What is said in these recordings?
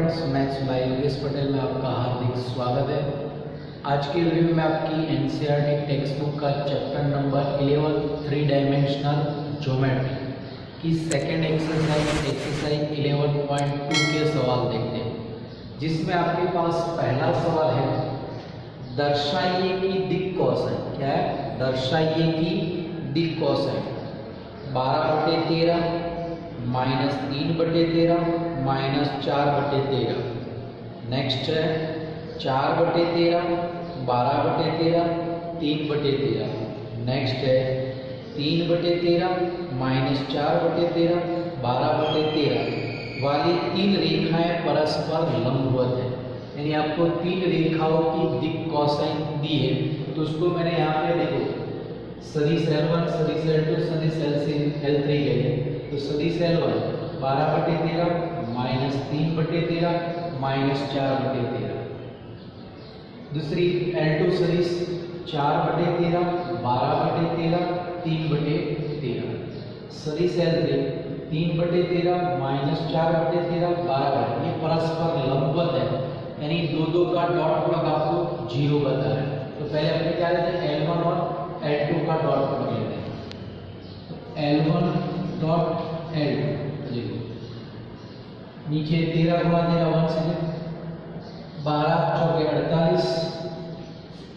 Friends, maths by Yogesh Patel में आपका हार्दिक स्वागत है। आज की वीडियो में आपकी एनसीईआरटी टेक्स्ट बुक का chapter number 11 three dimensional geometry की सेकेंड एक्सरसाइज 11.2 के सवाल देखते हैं, जिसमें आपके पास पहला सवाल है, दर्शाइए कि दिक् कोसाइन। क्या है? दर्शाइए कि दिक् कोसाइन 12/13 -3/13 -4/13। नेक्स्ट है 4/13 12/13 3/13। नेक्स्ट है 3/13 -4/13 12/13 वाली तीन रेखाएं परस्पर लंबवत है। यानी आपको तीन रेखाओं की दिक् कोसाइन दी है, तो उसको मैंने यहाँ पे देखो सदिश L1 सदिश L2 सदिश L3 गए। तो सदिश L1 12/13 -3/13 -4/13। दूसरी L2 सदिश 4/13 12/13 3/13। सदिश L3 3/13 -4/13 12/13। ये परस्पर लंबवत है, यानी दो का डॉट प्रोडक्ट आपको 0 बता है। तो पहले अपने क्या लेते हैं, L1 और L2 का डॉट प्रोडक्ट लेते हैं। तो L1 डॉट L2 देखो नीचे 13 गुणा 13 1 से 12 चौके 48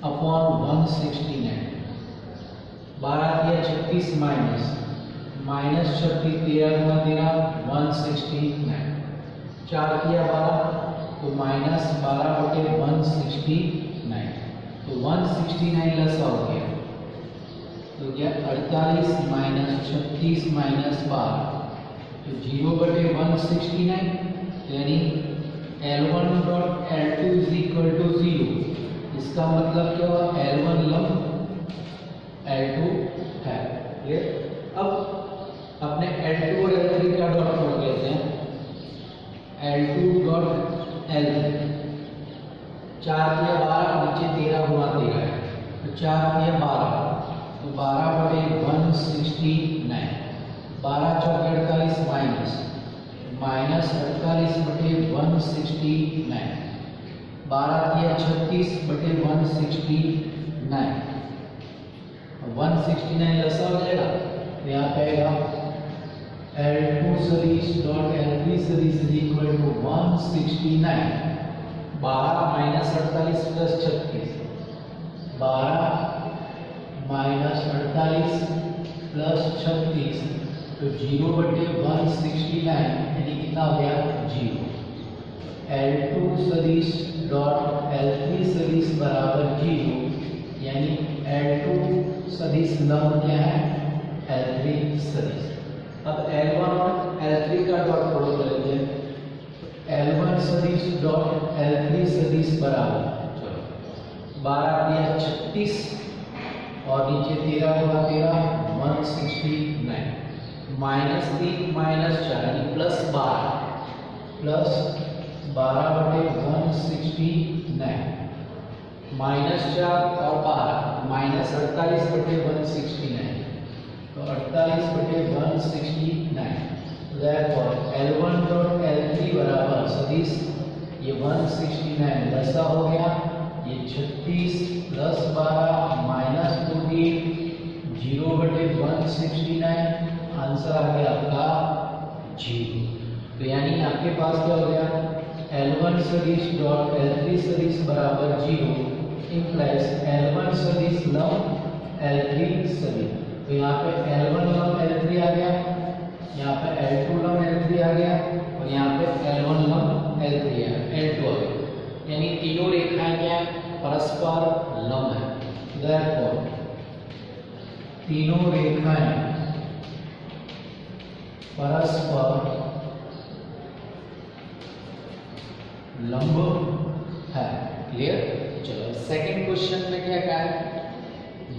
अपॉन 169। 12 किया 36 माइनस 36 13 गुणा 13 169। 4 किया 12 तो -12/169। तो 169 लसा हो गया, तो क्या 48 -36 -12 तो 0/169। यानी L1 dot L2 is equal to 0। इसका मतलब क्या हुआ, L1 लंब L2 है। क्लियर? अब अपने L2 और L3 का डॉट प्रोडक्ट लेते हैं। L2 डॉट L3 4 किया 12 नीचे 13 गुणा 13 है, तो 4 किया 12 तो 12/169। 12 चौके 48 -48/169। 12 किया 36/169। 169 लसा हो जाएगा, तो यहाँ पे आएगा L2 सदिश डॉट L3 सदिश is equal to 169। 12 -48 plus 36 12 -48 plus 36 तो 0/169 यानी कितना हो गया 0। L2 सदिश डॉट L3 सदिश बराबर 0, यानी L2 सदिश लंब क्या है L3 सदिश। अब L1 और L3 का डॉट प्रोडक्ट लेते हैं। L1 सदिश डॉट L3 सदिश बराबर 12 दिया 36 और नीचे 13 गुणा 13 169 -3 -4 यानी +12 +12/169 -4 और 12 -48/169 तो 48/169। Therefore L1 डॉट L3 बराबर सदिश ये 169 लसा हो गया, ये 36 + 12 -14 0/169। आंसर आ गया आपका 0। तो यानी आपके पास क्या हो गया, L1 सदिश डॉट L3 सदिश बराबर 0 इंप्लाइज L1 सदिश लंब L3 सदिश। तो यहाँ पे L1 लंब L3 आ गया, यहाँ पे L2 लंब L3 आ गया और यहाँ पे L1 लंब L2 आ गया। यानी तीनों रेखाएं क्या परस्पर लंब है। Therefore तीनों रेखाएं परस्पर लंब है। क्लियर? चलो सेकंड क्वेश्चन में क्या कहा है,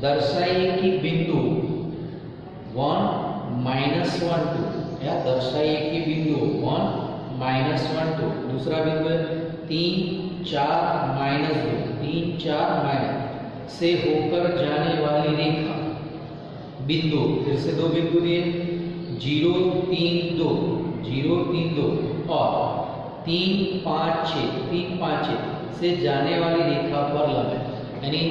दर्शाइए कि बिंदु 1 -1 2 या दर्शाइए कि बिंदु 1 -1 2 दूसरा बिंदु है 3 4 -2 3 4 माइनस से होकर जाने वाली रेखा बिंदु, फिर से दो बिंदु दिए 0 3 2 और 3, 5, 6, 3, 5, 6 से जाने वाली रेखा पर लंब है। यानी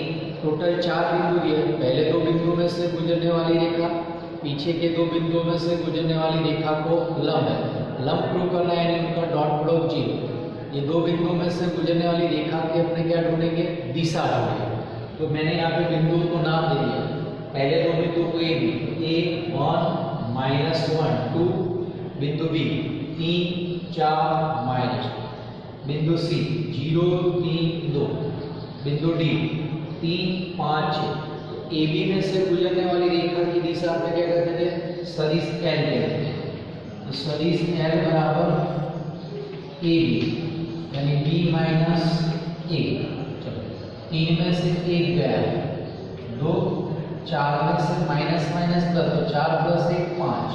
टोटल 4 बिंदु दिए, पहले 2 बिंदु में से गुजरने वाली रेखा, पीछे के 2 बिंदुओं में से गुजरने वाली रेखा को लंब है, लंब प्रूव करना है, यानी उनका डॉट प्रोडक्ट 0। ये 2 बिंदुओं में से गुजरने वाली रेखा के अपने क्या ढूंढेंगे, दिशा ढूंढेंगे। तो मैंने यहाँ पे बिंदुओं को नाम दे दिया, पहले 2 बिंदुओं को A 1 -1 2, बिंदु B 3 4 माइनस, बिंदु C 0 3 2, बिंदु D 3 5 6। ए बी में से गुजरने वाली रेखा की दिशा में क्या कहते हैं, सदिश L कहते हैं। तो सदिश L बराबर ए बी, यानी B माइनस ए। चलो 3 में से 1 गया, 2, 4 में से माइनस माइनस प्लस, तो 4 + 1 5,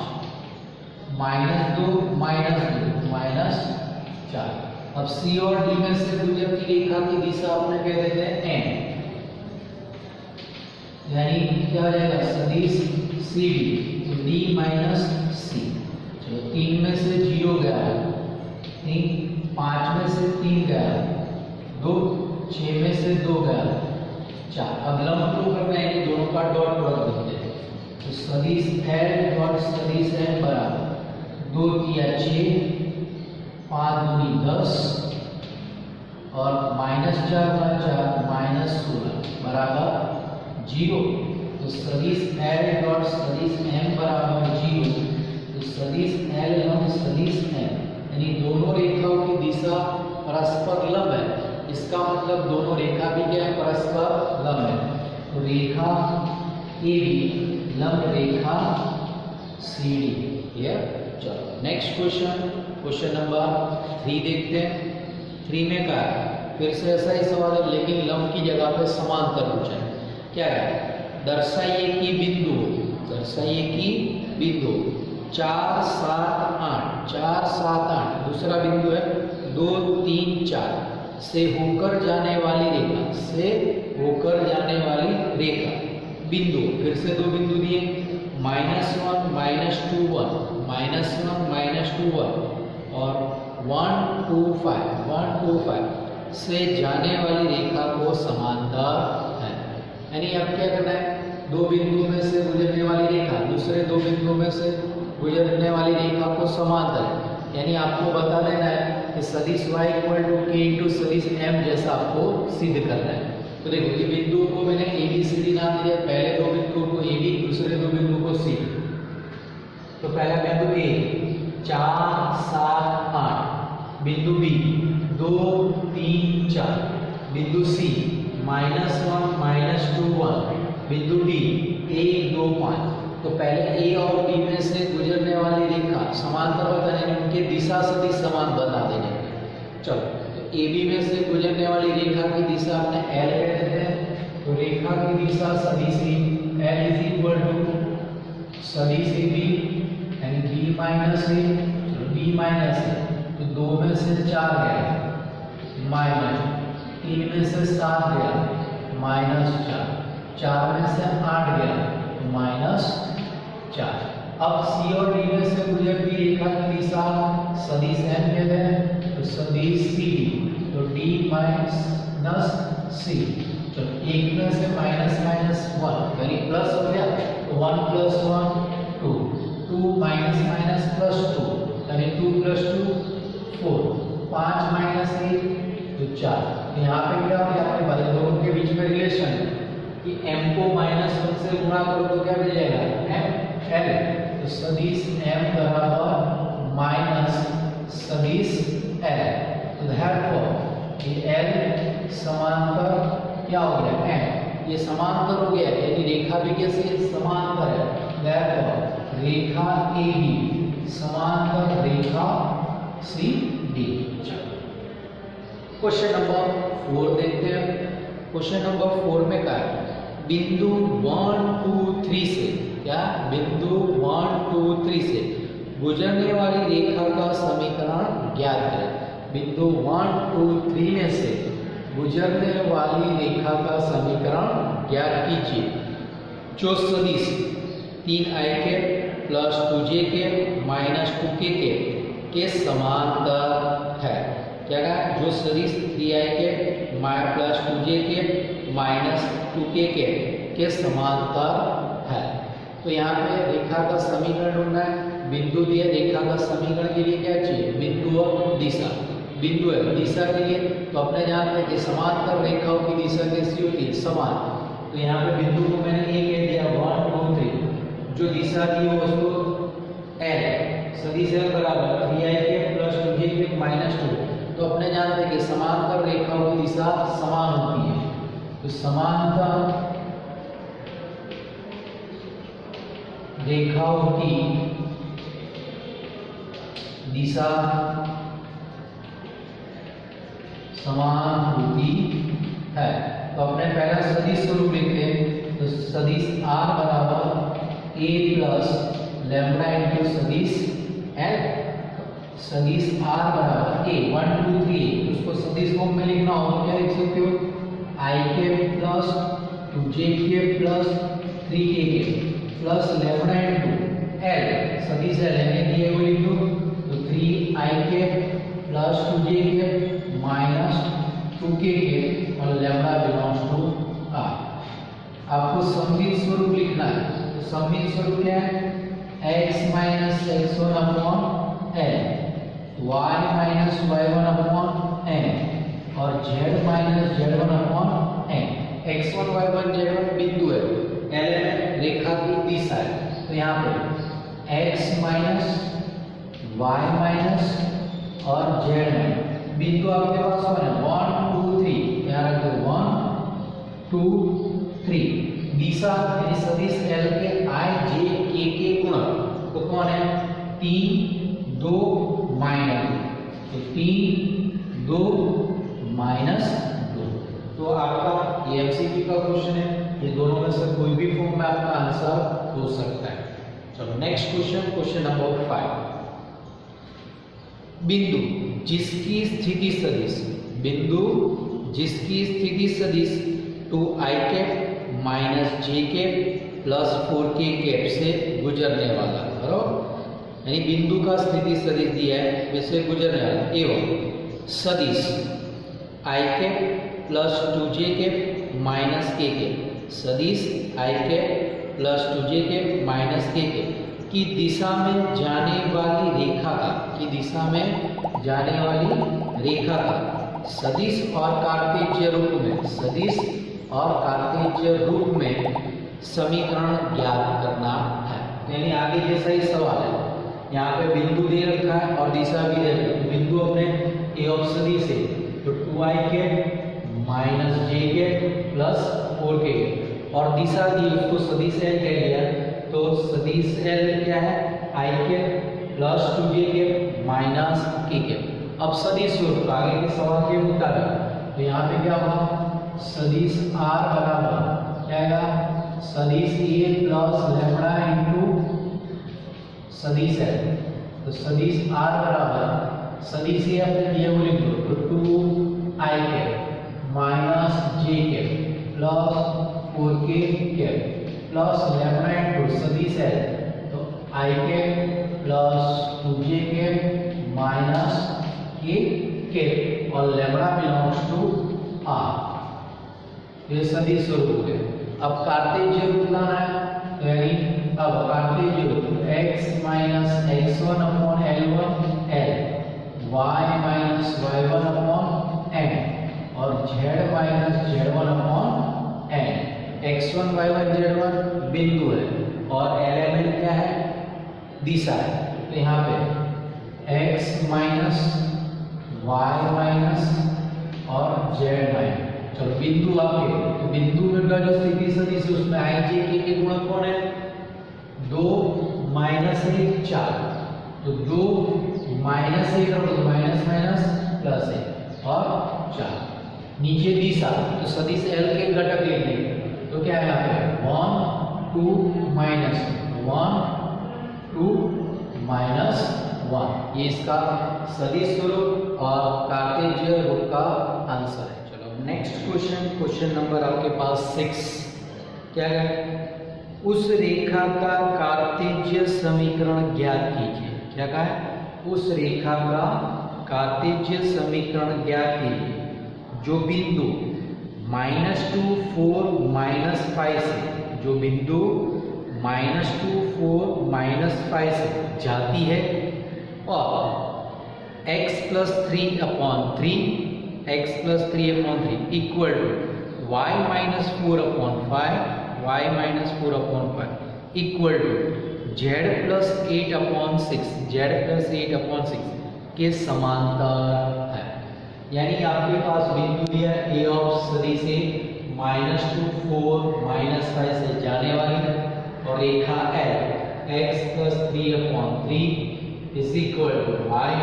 -2 माइनस 4। अब C और D में से गुजरती रेखा की दिशा अपने कह देते हैं M, यानी क्या हो जाएगा, सदिश सी डी, तो डी माइनस सी। चलो 3 में से 0 गया, 3, 5 में से 3 गया, 2, 6 में से 2 गया, 4। अब लंब प्रूव करना है, कि दोनों का डॉट प्रोडक्ट लिखते हैं। तो सदिश L डॉट सदिश M बराबर 2 किया 6, 5 दूनी 10 और -4 का 4 -16 बराबर 0। तो सदिश L डॉट सदिश M बराबर 0। तो सदिश L लंब सदिश M, यानी दोनों रेखाओं की दिशा परस्पर लंब है। इसका मतलब दोनों रेखा भी क्या है, परस्पर लंब है। तो रेखा AB लंब रेखा CD। चलो नेक्स्ट क्वेश्चन नंबर 3 देखते हैं। 3 में क्या है, फिर से ऐसा ही सवाल है, लेकिन लंब की जगह पे समांतर पूछा है। क्या है, दर्शाइए कि बिंदु 4 7 8, 4 7 8, दूसरा बिंदु है 2 3 4 से होकर जाने वाली रेखा बिंदु, फिर से 2 बिंदु दिए, -1 -2 1 और 1 2 5 से जाने वाली रेखा को समांतर है। यानी अब क्या करना है, 2 बिंदुओं में से गुजरने वाली रेखा दूसरे 2 बिंदुओं में से गुजरने वाली रेखा को समांतर है। यानी आपको बता देना है कि सदिश y = k × सदिश M जैसा आपको सिद्ध करना है। तो देखो ये बिंदुओं को मैंने A B C D नाम दिया, पहले 2 बिंदुओं को A B, दूसरे 2 बिंदुओं को C। तो पहला बिंदु A 4 7 8, बिंदु B 2 3 4, बिंदु C -1 -2 1, बिंदु D 1 2 5। तो पहले A और B में से गुजरने वाली रेखा समांतर बताने, यानी उनके दिशा सदिश समान बता देंगे। चलो तो AB में से गुजरने वाली रेखा की दिशा अपने L कह देते हैं। तो रेखा की दिशा सदिश L = सदिश AB, यानी B minus A। B minus A, तो 2 में से 4 गया, माइनस 3 में से 7 गया, -4, 4 में से 8 गया, -4। अब C और D में से गुजरती रेखा की दिशा सदिश M कहते हैं। तो सदिश CD, तो D - C। चलो 1 में से -1 यानी प्लस हो गया, तो 1 + 1 2, 2 - +2 यानी 2 + 2 4, 5 - 1 तो 4। यहाँ पे क्या हो गया, आपके बड़े दोनों के बीच में रिलेशन है कि M को -1 से गुणा करो तो क्या मिल जाएगा, ML। तो सदिश M बराबर माइनस सदिश L। तो therefore ये L समांतर क्या हो गया, M। ये समांतर हो गया, यानी रेखा भी कैसे समांतर है। therefore रेखा AB समांतर रेखा CD। क्वेश्चन नंबर 4 देखते हैं। क्वेश्चन नंबर 4 में क्या है, बिंदु 1 2 3 से, क्या बिंदु 1 2 3 से गुजरने वाली रेखा का समीकरण ज्ञात करें। बिंदु 1 2 3 में से गुजरने वाली रेखा का समीकरण ज्ञात कीजिए जो सदिश 3i के + 2j के - 2k के समांतर है। क्या कहा? जो सदिश 3i के प्लस 2j के माइनस 2k के समांतर है। तो यहाँ पे रेखा का समीकरण ढूंढना है। बिंदु दिया, रेखा का समीकरण के लिए क्या चाहिए? बिंदु और दिशा। बिंदु है, दिशा के लिए तो अपने जानते हैं कि समांतर रेखाओं की दिशा कैसी होती है? समान। तो यहाँ पे बिंदु को मैंने ए कह दिया 1 2 3, जो दिशा दी है उसको L, सदिश L बराबर 3i के प्लस 2j के माइनस 2। तो अपने जानते हैं कि समांतर रेखाओं की दिशा समान होती है। तो समांतर रेखाओं की दिशा समान होती है। तो अपने पहला सदिश स्वरूप लिखते हैं। तो सदिश R बराबर a प्लस लैम्बडा इंटू सदिश L। सदिश R बराबर a 1 2 3, उसको सदिश फॉर्म में लिखना हो तो क्या लिख सकते हो? i के प्लस 2j के प्लस 3k के प्लस लैम्बडा इंटू L, सदिश L ने दिए हुए लिख दो। तो 3i के प्लस 2j के माइनस 2k के और लैम्बडा बिलोंग्स टू R। आपको सममित स्वरूप लिखना है। तो सममित स्वरूप क्या है? x minus x1 upon n, y minus y1 upon n और z minus z1 upon n। x1 y1 z1 बिंदु है, l में रेखा की दिशा है। तो यहाँ पे x माइनस y माइनस और z में बिंदु आपके पास कौन है? 1 2 3, यहाँ रखो 1 2 3। दिशा यानी सदिश L के i j k के गुणक तो कौन है? 3 2 माइनस, तो 3 2 माइनस 2। तो आपका ये एमसीक्यू का क्वेश्चन है। ये दोनों में से कोई भी फॉर्म में आपका आंसर हो सकता है। चलो नेक्स्ट क्वेश्चन, क्वेश्चन नंबर 5। बिंदु जिसकी स्थिति सदिश, बिंदु जिसकी स्थिति सदिश 2i cap minus j cap plus 4k cap से गुजरने वाला, बराबर, यानी बिंदु का स्थिति सदिश दिया है वैसे गुजरने वाला एवं सदिश i cap plus 2j cap minus k cap, सदिश i cap plus 2j cap minus k cap की दिशा में जाने वाली रेखा का, की दिशा में जाने वाली रेखा का सदिश और कार्तेज्य रूप में, सदिश और कार्तेज्य रूप में समीकरण ज्ञात करना है। यानी आगे जैसा ही सवाल है, यहाँ पे बिंदु दे रखा है और दिशा भी दे रखी है। तो बिंदु अपने ए ऑफ सदिश है तो 2i के माइनस j के प्लस 4k और दिशा दी उसको सदिश L कह लिया। तो सदिश L क्या है? i के प्लस 2j के माइनस k के। अब सदिश स्वरूप आगे के सवाल के मुताबिक तो यहाँ पे क्या होगा? सदिश R बराबर क्या है? सदिश A प्लस लैम्बडा इंटू सदिश L। तो सदिश R बराबर सदिश A अपने दिए हुए लिख दो तो 2i के माइनस j के प्लस 4k के प्लस लैम्बडा इंटू सदिश L तो i के प्लस 2j के माइनस k के और लैम्बडा बिलोंग्स टू R। ये सदिश स्वरूप है। अब कार्तेज्य रूप लाना है तो यानी अब कार्तेज्य रूप x minus x1 upon L1 L, y minus y1 upon n और z minus z1 upon n। x1 y1 z1 बिंदु है और एलिमेंट क्या है? दिशा है। तो यहाँ पे x माइनस y माइनस और z माइनस, चलो बिंदु आपके, तो बिंदु में का जो स्थिति सदिश है उसमें i j k के गुणक कौन है? 2 माइनस 1 4, तो 2 माइनस 1 रखो तो माइनस माइनस प्लस 1 और 4। नीचे दिशा तो सदिश L के घटक लेंगे तो क्या है? यहाँ पे 1 2 माइनस 1 2 माइनस 1, ये इसका सदिश स्वरूप और कार्तेज्य रूप का आंसर है। चलो नेक्स्ट क्वेश्चन, क्वेश्चन नंबर आपके पास 6। क्या है? उस रेखा का कार्तेज्य समीकरण ज्ञात कीजिए। क्या कहा है? उस रेखा का कार्तेशियन समीकरण ज्ञात कीजिए जो बिंदु -2 4 -5 से जो बिंदु -2 4 -5 से जाती है और x + 3/3 equal to y - 4/5 equal to z + 8/6 के समांतर है। यानी आपके पास बिंदु दिया a ऑफ सदिश से -2 4 -5 से जाने वाली और रेखा L x + 3/3 is equal to y -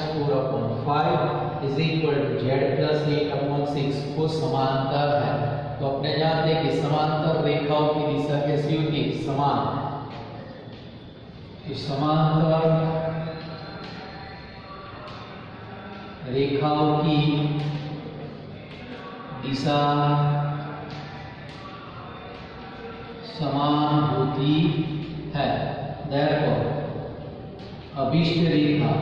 4/5 is equal to z + 8/6 को समांतर है। तो अपने जानते हैं कि समांतर रेखाओं की दिशा कैसी होती है? समान। तो समांतर रेखाओं की दिशा समान होती है। Therefore, अभिष्ट रेखा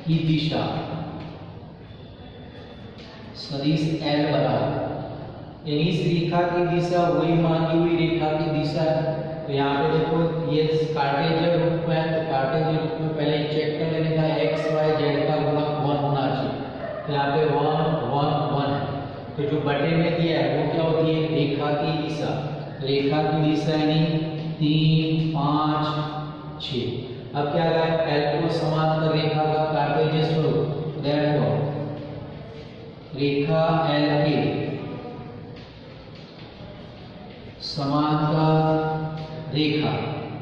की दिशा सदिश L बराबर, यानी इस रेखा की दिशा वही मानी हुई रेखा की दिशा है। तो यहाँ पे देखो ये कार्टेशियन रूप में है, तो कार्टेशियन रूप में पहले चेक कर लेने का x y z का गुणक 1 होना चाहिए। तो यहाँ पे 1 1 1 है। तो जो बटे में दिया है वो क्या होती है? रेखा की दिशा। रेखा की दिशा यानी 3 5 6। अब क्या है? L को समांतर रेखा का कार्टेशियन स्वरूप, देयरफॉर रेखा L के समांतर रेखा,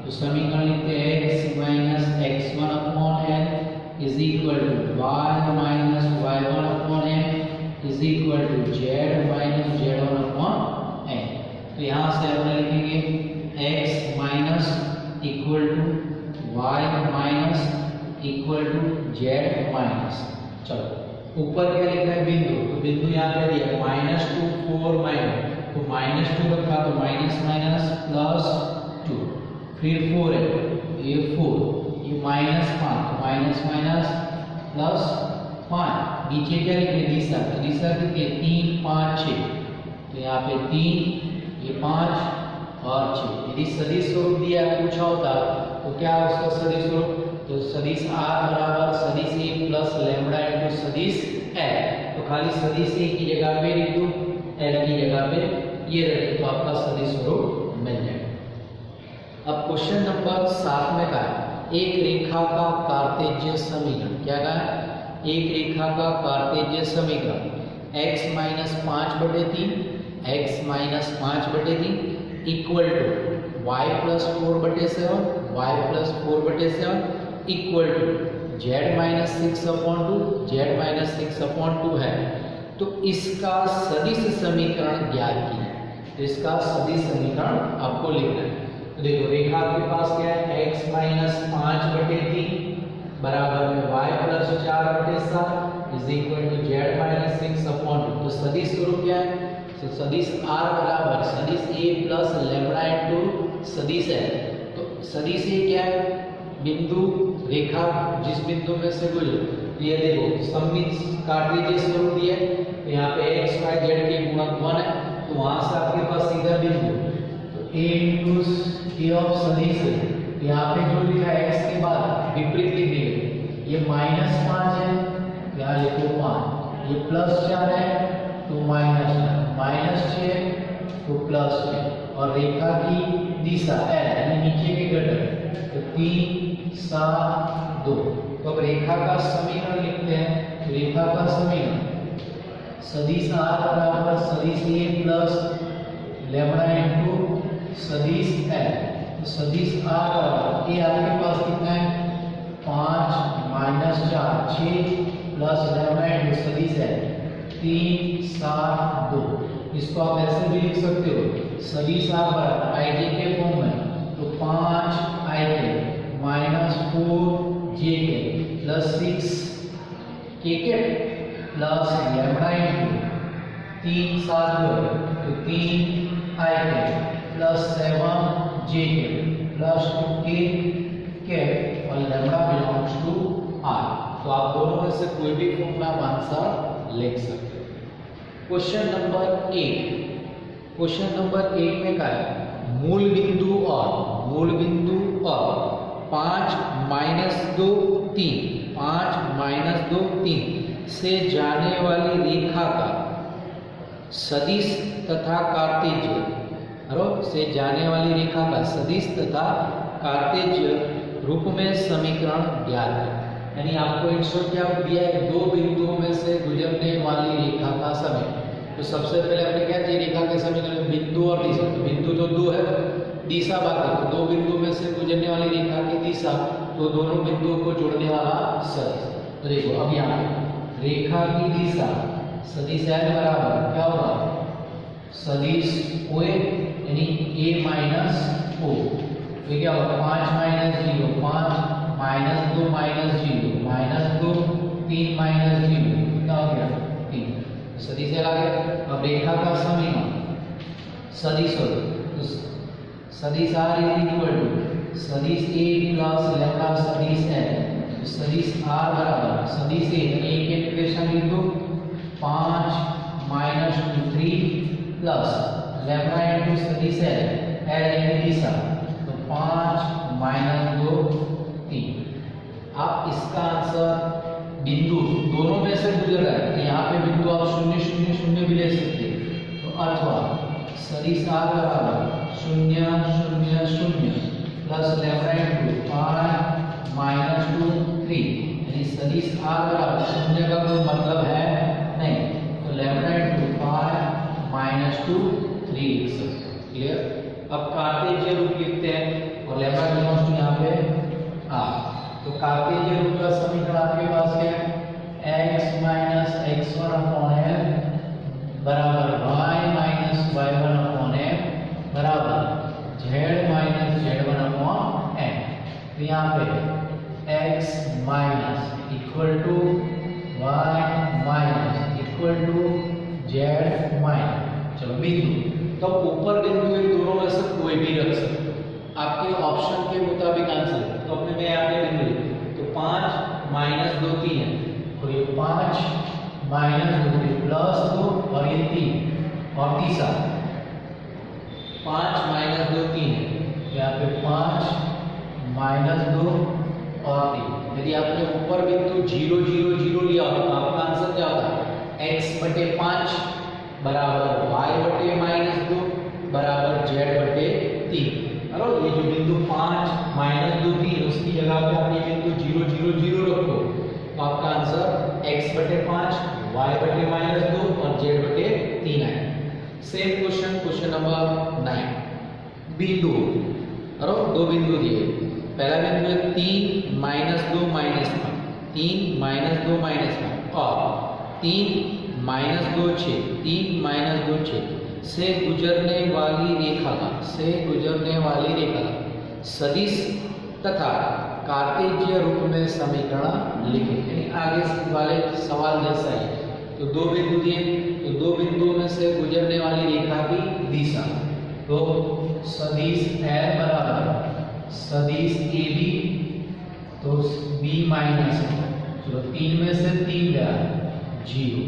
तो समीकरण लिखते हैं x - x1/n is equal to y - y1/n is equal to z - z1/n। तो यहाँ से हम लिखेंगे x minus equal to y minus equal to z minus. चलो ऊपर क्या लिखा है? बिंदु। तो बिंदु यहाँ पे दिया -2 4 माइनस, तो -2 रखा तो माइनस माइनस +2, फिर 4 है ये 4, ये -5 तो माइनस माइनस +5। नीचे क्या लिखे? दिशा। तो दिशा कितनी है? 3 5 6। तो यहाँ पे 3 ये 5 और 6। यदि सदिश स्वरूप दिया पूछा होता तो क्या उसका सदिश स्वरूप? तो सदिश r बराबर सदिश a प्लस लैम्बडा इनटू सदिश l। तो खाली सदिश a की जगह पे इनटू l की जगह पे ये रखे तो आपका सदिश स्वरूप मिल जाएगा। अब क्वेश्चन नंबर 7 में कहा है एक रेखा का कार्तेशियन समीकरण। क्या कहा है? एक रेखा का कार्तेशियन समीकरण x - 5/3 equal to y + 4/7 equal to z - 6/2 है। तो इसका सदिश समीकरण ज्ञात कीजिए। तो इसका सदिश समीकरण आपको लिखना है। तो देखो रेखा आपके पास क्या है? x - 5/3 बराबर में y + 4/7 is equal to z - 6/2। तो सदिश स्वरूप क्या है? तो सदिश r बराबर सदिश a प्लस लैम्बडा इनटू सदिश है। तो सदिश a क्या है? बिंदु रेखा जिस बिंदु में से गुजरे। ये देखो सममित कार्टेशियन स्वरूप दिया है। तो यहाँ पे x y z के गुणक 1 है, तो वहां से आपके पास सीधा बिंदु तो a ऑफ सदिश है। यहाँ पे जो लिखा है x के बाद विपरीत लिख देंगे। ये -5 है, यहाँ लिखो 5। ये +4 है तो -4, -6 तो +6। और रेखा की दिशा l यानी नीचे के घटक तो 3 7 2। तो अब रेखा का समीकरण लिखते हैं। तो रेखा का समीकरण सदिश r बराबर सदिश a प्लस लैम्बडा इनटू सदिश l। तो सदिश r बराबर a आपके पास कितना है? 5 - 4 6 प्लस लैम्बडा इनटू सदिश l 3 7 2। इसको आप ऐसे भी लिख सकते हो सदिश r बराबर ij के फॉर्म में। तो 5 ij -4 jk plus 6 kk plus lambda into 3 7 2 तो 3 ik plus 7 jk plus 2 k और लैम्डा बिलोंग्स टू आर। तो आप दोनों में से कोई भी फॉर्मूला आंसर लिख सकते हो। क्वेश्चन नंबर 8, क्वेश्चन नंबर 8 में क्या है, मूल बिंदु और 5 - 2 3 से जाने वाली रेखा का सदिश तथा कार्तेज्य से जाने वाली रेखा का सदिश तथा कार्तेज्य रूप में समीकरण ज्ञात है। यानी आपको एक शो क्या दिया है, दो बिंदुओं में से गुजरने वाली रेखा का समय। तो सबसे पहले हमने क्या किया, रेखा के समीकरण बिंदु और दिशा। तो बिंदु तो दो है, दिशा बाकी, तो दो बिंदु में से गुजरने वाली रेखा की दिशा, तो दोनों बिंदुओं को जोड़ने वाला सदिश। तो देखो अब यहाँ पे रेखा की दिशा सदिश है बराबर क्या होगा, सदिश OA यानी A माइनस O। तो क्या होगा 5 - 0 5 - 2 - 0 -2 3 - 0 क्या हो गया 3। सदिश आ गया। अब रेखा का समीकरण सदिश हो, तो सदिश R इक्वल टू सदिश A प्लस लैम्डा सदिश L। तो सदिश R बराबर सदिश A यानी एक इंटीग्रेशन लिख दो 5 - 3 प्लस लैम्डा इनटू सदिश L यानी दिशा, तो 5 - 2 3। आप इसका आंसर बिंदु दोनों में से गुजर रहा है, तो यहाँ पे बिंदु आप 0 0 0 भी ले सकते हैं। तो अथवा सदिश R बराबर 0 0 0 प्लस लैम्डा इनटू 5 - 2 3 यानी सदिश R बराबर 0 का कोई मतलब है नहीं, तो लैम्डा इनटू 5 - 2 3 लिख सकते हैं। क्लियर। अब कार्तेज्य रूप लिखते हैं और लैम्डा बिलोंग्स टू यहाँ पे R। तो कार्तेज्य रूप का समीकरण आपके पास क्या है, x - x1 अपॉन m बराबर y - y1 अपॉन m बराबर z - z1 अपॉन m। तो यहाँ पे x minus equal to y minus equal to z minus. चलो बिंदु, तो ऊपर बिंदु इन दोनों में से कोई भी रख सकते हो, आपके ऑप्शन के मुताबिक आंसर। तो अपने में यहाँ पे बिंदु, तो 5 - 2 3 है, तो ये 5 - 2 प्लस 2 और ये 3 और तीसरा 5 - 2 3 है, यहाँ पे 5 - 2 और 3। यदि आपने ऊपर बिंदु 0 0 0 लिया हो तो आपका आंसर क्या होगा, x/5 बराबर y/-2 बराबर z/3। ये जो बिंदु 5 - 2 3 उसकी जगह पे आप ये बिंदु 0 0 0 रखो, तो आपका आंसर x/5 y/-2 और z/3 आएगा। सेम क्वेश्चन नंबर 9, बिंदु दो बिंदु दिए। पहला बिंदु है 3 - 2 - 5 3 - 2 - 5 और 3 - 2 6 3 - 2 6 से गुजरने वाली रेखा का सदिश तथा कार्तेज्य रूप में समीकरण लिखें। यानी आगे वाले सवाल जैसा है, तो दो बिंदु दिए, तो दो बिंदुओं में से गुजरने वाली रेखा की दिशा, तो सदिश L बराबर सदिश AB, तो B माइनस, चलो 3 में से 3 गया 0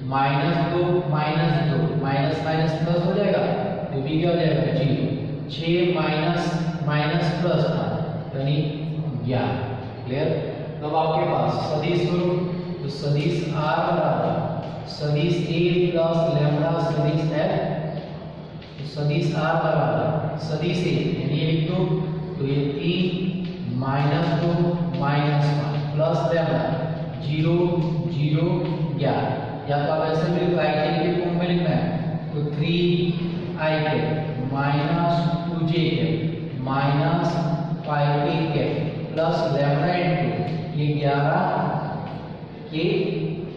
-2 माइनस माइनस प्लस हो जाएगा, तो B क्या हो जाएगा 0 6 माइनस प्लस था यानी 11। क्लियर। तब आपके पास सदिश स्वरूप, तो सदिश R बराबर सदिश A प्लस लैम्डा सदिश L, तो सदिश R बराबर सदिश A यानी ये लिख दो, तो ये 3 - 2 - 5 प्लस लैम्डा 0 0 11, या तो आप ऐसे भी राइटिंग के फॉर्म में लिखना है, तो 3i minus 2j minus 5k plus lambda into ये 11k,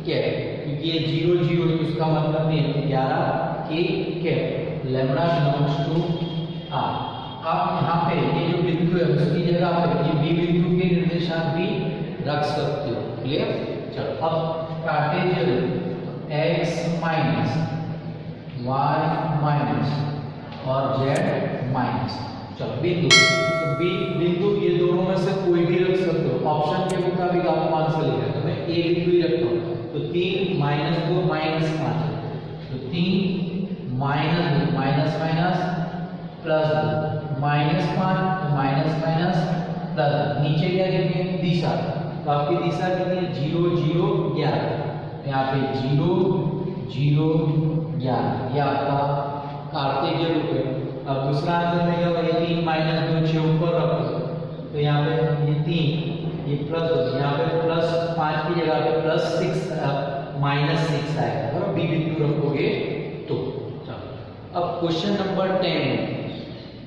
क्योंकि ये 0 0 उसका मतलब नहीं है, 11k lambda belongs to R। आप यहाँ पे ये जो बिंदु है उसकी जगह पे ये B बिंदु के निर्देशांक भी रख सकते हो। क्लियर। चलो अब कार्टेशियन रूप, x माइनस y माइनस और z माइनस, चलो बिंदु, तो बिंदु ये दोनों में से कोई भी रख सकते हो, ऑप्शन के मुताबिक आपको आंसर लिखा है, तो मैं ए बिंदु ही रखता हूँ। तो 3 माइनस 2 माइनस 5, तो 3 minus 2 minus minus plus 2 minus 5, तो माइनस माइनस प्लस, नीचे क्या लिखेंगे दिशा, तो आपकी दिशा कितनी है 0 0 11, यहाँ पे 0 0 11, ये आपका कार्तिक रूप है। अब दूसरा आंसर में क्या होगा, ये 3 माइनस 2 6 ऊपर रखो, तो यहाँ पे ये 3 ये प्लस 2, यहाँ पे प्लस 5 की जगह पे प्लस 6 माइनस 6 आएगा, बराबर बी बिंदु रखोगे तो। चलो अब क्वेश्चन नंबर 10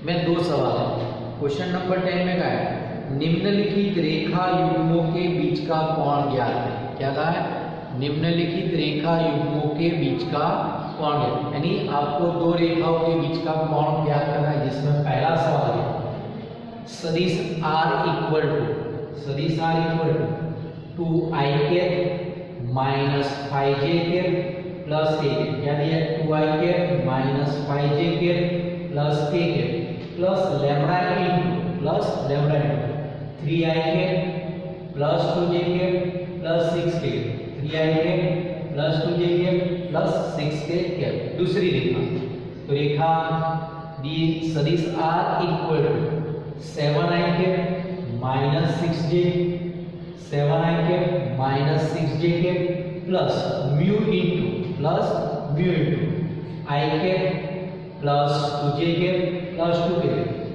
में दो सवाल है। क्वेश्चन नंबर 10 में क्या है, निम्नलिखित रेखा युग्मों के बीच का कोण ज्ञात है। क्या कहा है, निम्नलिखित रेखा युग्मों के बीच का कोण ज्ञात, यानी आपको दो रेखाओं के बीच का कोण ज्ञात करना है, जिसमें पहला सवाल है सदिश r equal to 2i cap minus 5j cap plus k cap, क्या दिया है 2i cap minus 5j cap plus k cap plus lambda into 3i cap plus 2j cap plus 6k, 3i cap plus 2j cap plus 6k cap. दूसरी रेखा, तो रेखा दी सदिश r equal to 7i cap minus 6j, 7i cap minus 6j cap plus mu into i cap plus 2j cap plus 2k,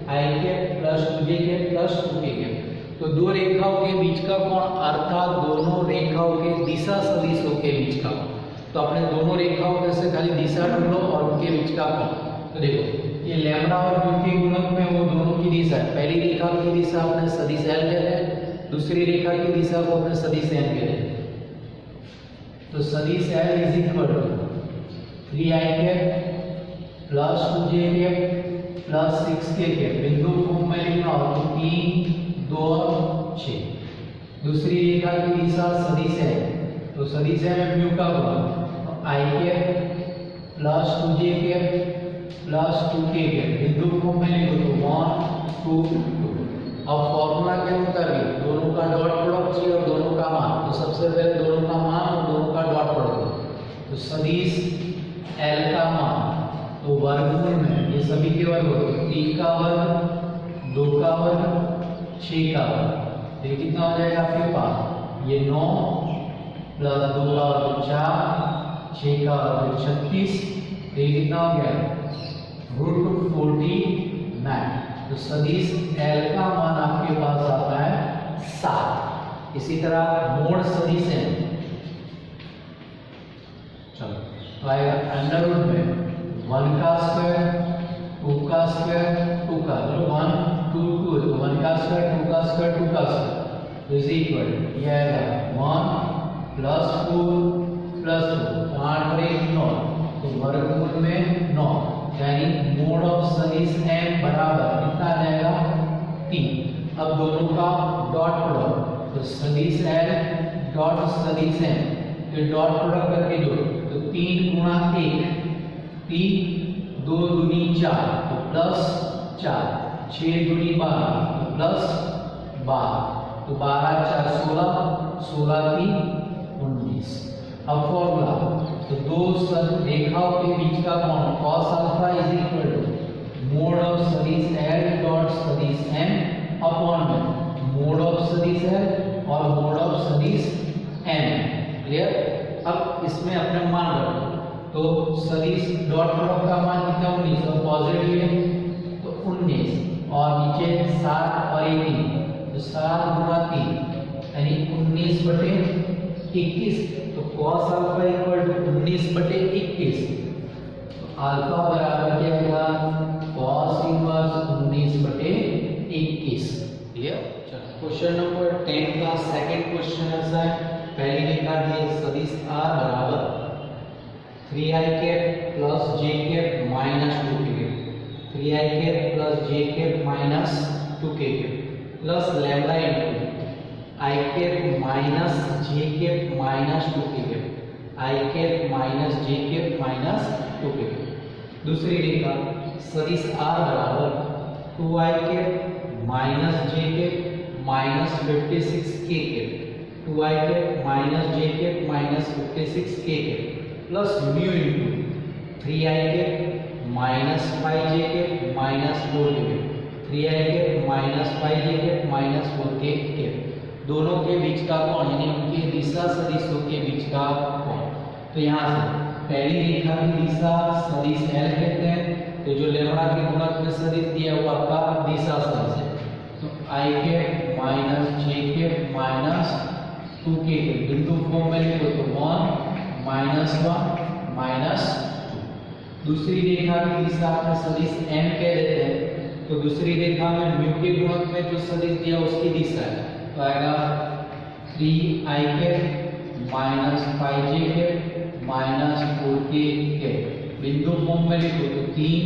i cap plus 2j cap plus 2k cap. तो दो रेखाओं के बीच का कोण अर्थात दोनों रेखाओं के दिशा सदिशों के बीच का कोण। तो अपने दोनों रेखाओं में से खाली दिशा ढूंढ लो और उनके बीच का कोण। तो देखो ये लैम्बडा और म्यू के गुणक में वो दोनों की दिशा है, पहली रेखा की दिशा अपने सदिश l कहते हैं, दूसरी रेखा की दिशा को अपने सदिश n कहते हैं। तो सदिश l is equal to 3i cap plus 2j cap plus 6k cap, बिंदु फॉर्म में लिखना हो तो 3 2 और 6। दूसरी रेखा की दिशा सदिश है, तो सदिश है में म्यू का गुणक, तो i cap plus 2j cap plus 2k cap, बिंदु फॉर्म में लिखो तो 1 2 2। अब फॉर्मूला के मुताबिक दोनों का डॉट प्रोडक्ट चाहिए और दोनों का मान, तो सबसे पहले दोनों का मान और दोनों का डॉट प्रोडक्ट। तो सदिश l का मान तो वर्गमूल में ये सभी के वर्ग होते हैं, 3 का वर्ग 2 का वर्ग 6 का वर्ग, ये कितना हो जाएगा आपके पास, ये 9 प्लस 2 का वर्ग 4 6 का वर्ग 36, ये कितना हो गया √49। तो सदिश l का मान आपके पास आता है 7। इसी तरह मोड सदिश है, चलो तो आएगा अंडररूट में 1 का स्क्वायर 2 का स्क्वायर 2 का, मतलब 1 2 2 तो 1 का स्क्वायर 2 का स्क्वायर 2 का स्क्वायर इज इक्वल, ये आएगा 1 प्लस 4 प्लस 2, 8 और 1 9, तो वर्गमूल में 9, यानी मोड ऑफ सदिश m बराबर कितना आ जाएगा 3। अब दोनों का डॉट प्रोडक्ट, तो सदिश l डॉट सदिश m, तो डॉट प्रोडक्ट करके जोड़ो, तो 3 गुणा 1 3 2 दूनी 4 तो प्लस 4 6 दूनी 12 तो प्लस 12, तो 12 4 16 16 3 19। अब फॉर्मूला, तो दो रेखाओं के बीच का कोण cos alpha is equal to mod of सदिश l डॉट सदिश m अपॉन में मोड ऑफ सदिश l और मोड ऑफ सदिश m। क्लियर। अब इसमें अपने मान रखो, तो सदिश डॉट प्रोडक्ट का मान कितना 19 और पॉजिटिव है तो 19 और नीचे 7 और 3, तो 7 गुणा 3 यानी 19/21, तो cos अल्फा इक्वल टू 19/21, तो अल्फा बराबर क्या आएगा cos inverse 19/21। Clear. Question number 10 का सेकंड क्वेश्चन ऐसा है, पहली रेखा दी सदिश r बराबर 3i cap plus j cap minus 2k cap, 3i cap plus j cap minus 2k cap plus lambda into i cap minus j cap minus 2k cap, i cap minus j cap minus 2k cap. दूसरी रेखा सदिश r बराबर 2i cap minus j cap minus 56k cap 2i cap minus j cap minus 56k cap plus mu into 3i cap minus 5j cap minus 4k cap 3i cap minus 5j cap minus 4k cap दोनों के बीच का कोण यानी उनके दिशा सदिशों के बीच का कोण। तो यहाँ से पहली रेखा की दिशा सदिश L कहते हैं, तो जो लैम्बडा के गुणक में सदिश दिया वो आपका दिशा सदिश है। तो i cap minus j cap minus 2k cap बिंदु फॉर्म में लिखो तो 1 माइनस 1 माइनस 2। दूसरी रेखा की दिशा अपने सदिश m कह देते हैं, तो दूसरी रेखा में म्यू के गुणक में जो सदिश दिया उसकी दिशा है, तो आएगा 3i cap minus 5j cap minus 4k cap बिंदु फॉर्म में लिखो तो 3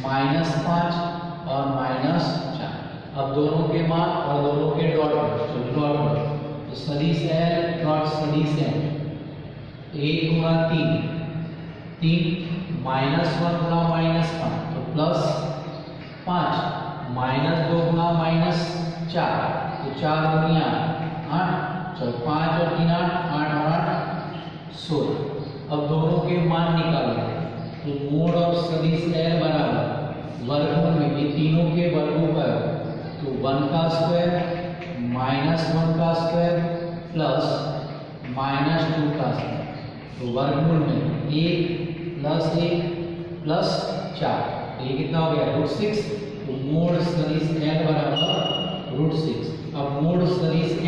माइनस 5 और माइनस 4। अब दोनों के मान और दोनों के डॉट तो सदिश L डॉट सदिश M 1 गुणा 3 माइनस 1 गुणा माइनस 5 तो प्लस 5 माइनस 2 गुणा माइनस 4 तो 4 गुणिया 8 चलो 5 और 3 8 और 8 16। अब दोनों के मान निकालो तो मोड ऑफ सदिश L बराबर वर्गमूल में ये तीनों के वर्गों पर तो 1 का स्क्वायर माइनस 1 का स्क्वायर प्लस माइनस 2 का स्क्वायर तो वर्गमूल में 1 प्लस 4 तो ये कितना हो गया √6। तो मोड सदिश L बराबर √6। अब मोड सदिश n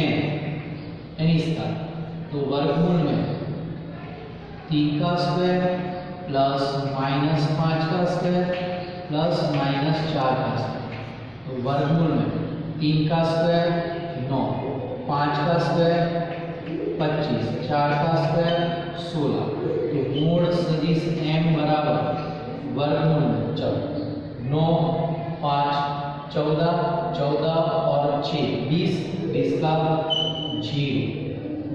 यानी इसका तो वर्गमूल में 3 का स्क्वायर प्लस माइनस 5 का स्क्वायर प्लस माइनस 4 का स्क्वायर तो वर्गमूल में 3 का स्क्वायर 9 5 का स्क्वायर 25 4 का स्क्वायर 16। तो मोड सदिश m बराबर वर्गमूल में 9 5 14 14 और 6 20 का 0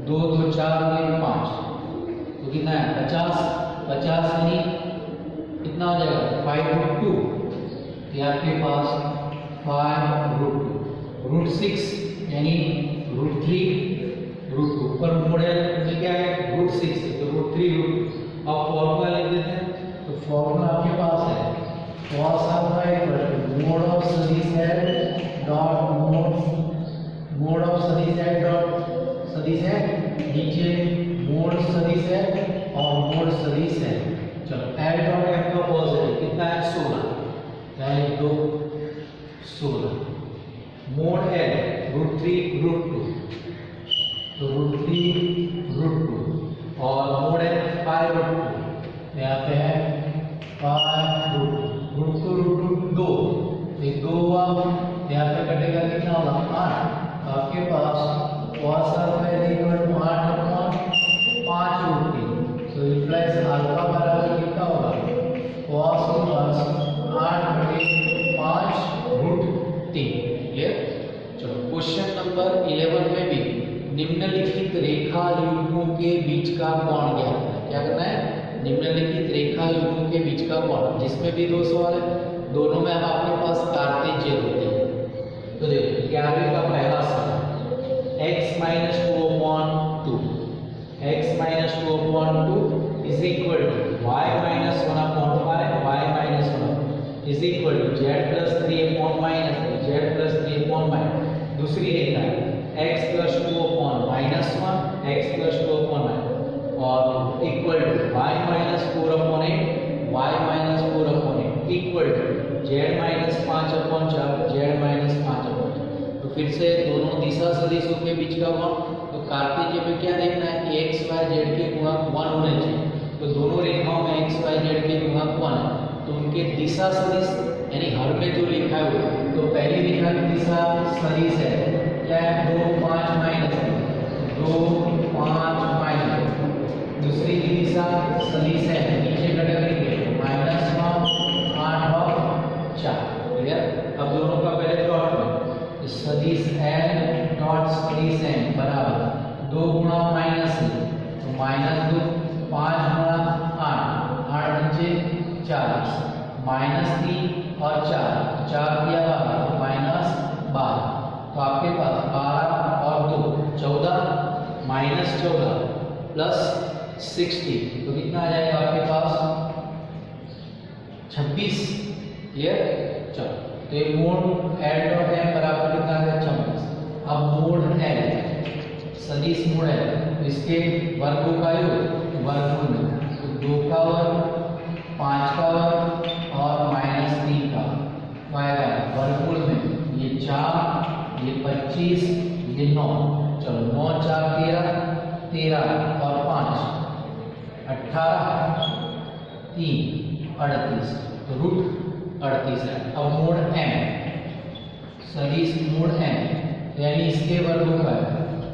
2 2 4 5 तो कितना है 50 यानी कितना हो जाएगा 5√2 तो आपके पास 5√2 √6 यानी √3 ऊपर मॉडल में क्या है √6 तो √3 अब फॉर्मूला लिख देते हैं। तो फॉर्मूला आपके पास है cos α मोड ऑफ सदिश L डॉट मोड ऑफ सदिश L डॉट सदिश है नीचे मोड सदिश है और मोड सदिश है। चलो L डॉट M का पॉजिटिव कितना है 16 यानी 2 16 मोड L √3 तो √3 और मोड L 5√2 यहाँ पे है 5√2 2 ये 2 यहाँ पे कटेगा कितना होगा 8। आपके पास cos α 8/5√3 तो इम्प्लाइज अल्फा बराबर कितना होगा cos 8/5√3। क्लियर। चलो क्वेश्चन नंबर 11 में भी निम्नलिखित रेखा युग्मों के बीच का कोण ज्ञात करना। क्या करना है निम्नलिखित रेखा युग्मों के बीच का कोण, जिसमें भी 2 सवाल है दोनों में अब आपके पास कार्तेज्य होते हैं। तो देखो 11वें का पहला सवाल x - 2/2 x - 2/2 is equal to y - 1/5 y - 1 is equal to z + 3/- z + 3/- दूसरी रेखा है x + 2/-1 x + 2/- और equal to y - 4/8 y - 4/8 equal to z - 5/4 z - 5/4। तो फिर से दोनों दिशा सदिशों के बीच का कोण, तो कार्तेज्य में क्या देखना है कि x y z के गुणक 1 होने चाहिए। तो दोनों रेखाओं में x y z के गुणक 1 है तो उनके दिशा सदिश यानी हर में जो लिखा है वो, तो पहली रेखा की दिशा सदिश है क्या है 2 5 माइनस 2 5 माइनस। दूसरी की दिशा सदिश है नीचे घटक लिखेंगे -1 8 और 4। क्लियर। अब दोनों का पहले डॉट में सदिश L डॉट सदिश M बराबर 2 गुणा -1 तो -2 5 गुणा 8 8 × 5 = 40 -3 और 4 4 किया 12 तो -12, तो आपके पास 12 और 2 14 -14 प्लस 60 तो कितना आ जाएगा आपके पास 26। क्लियर। चलो तो ये मोड एल डॉट एम बराबर कितना है 26। अब मोड एल सदिश मोड है तो इसके वर्गों का योग वर्गमूल में, तो 2 का वर्ग 5 का वर्ग और -3 का आएगा वर्गमूल में, ये 4 ये 25 ये 9। चलो 9 4 13 13 और 5 18 3 38 तो रूट 38 है। अब मोड एम सदिश मोड एम यानी इसके वर्गों का है,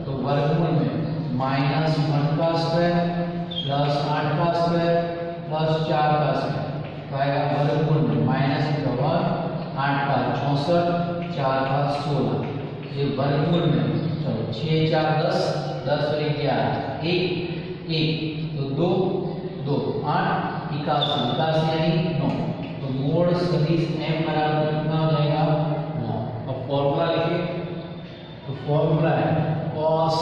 तो वर्गमूल में -1 का स्क्वायर प्लस 8 का स्क्वायर प्लस 4 का स्क्वायर आएगा वर्गमूल में -1 8 का 64 4 का 16 ये वर्गमूल में। चलो 6 4 10 10 और 11 1 1 तो 2 2 8 81 81 यानी 9, तो मोड सदिश m बराबर कितना हो जाएगा 9। अब फॉर्मूला लिखिए, तो फॉर्मूला है cos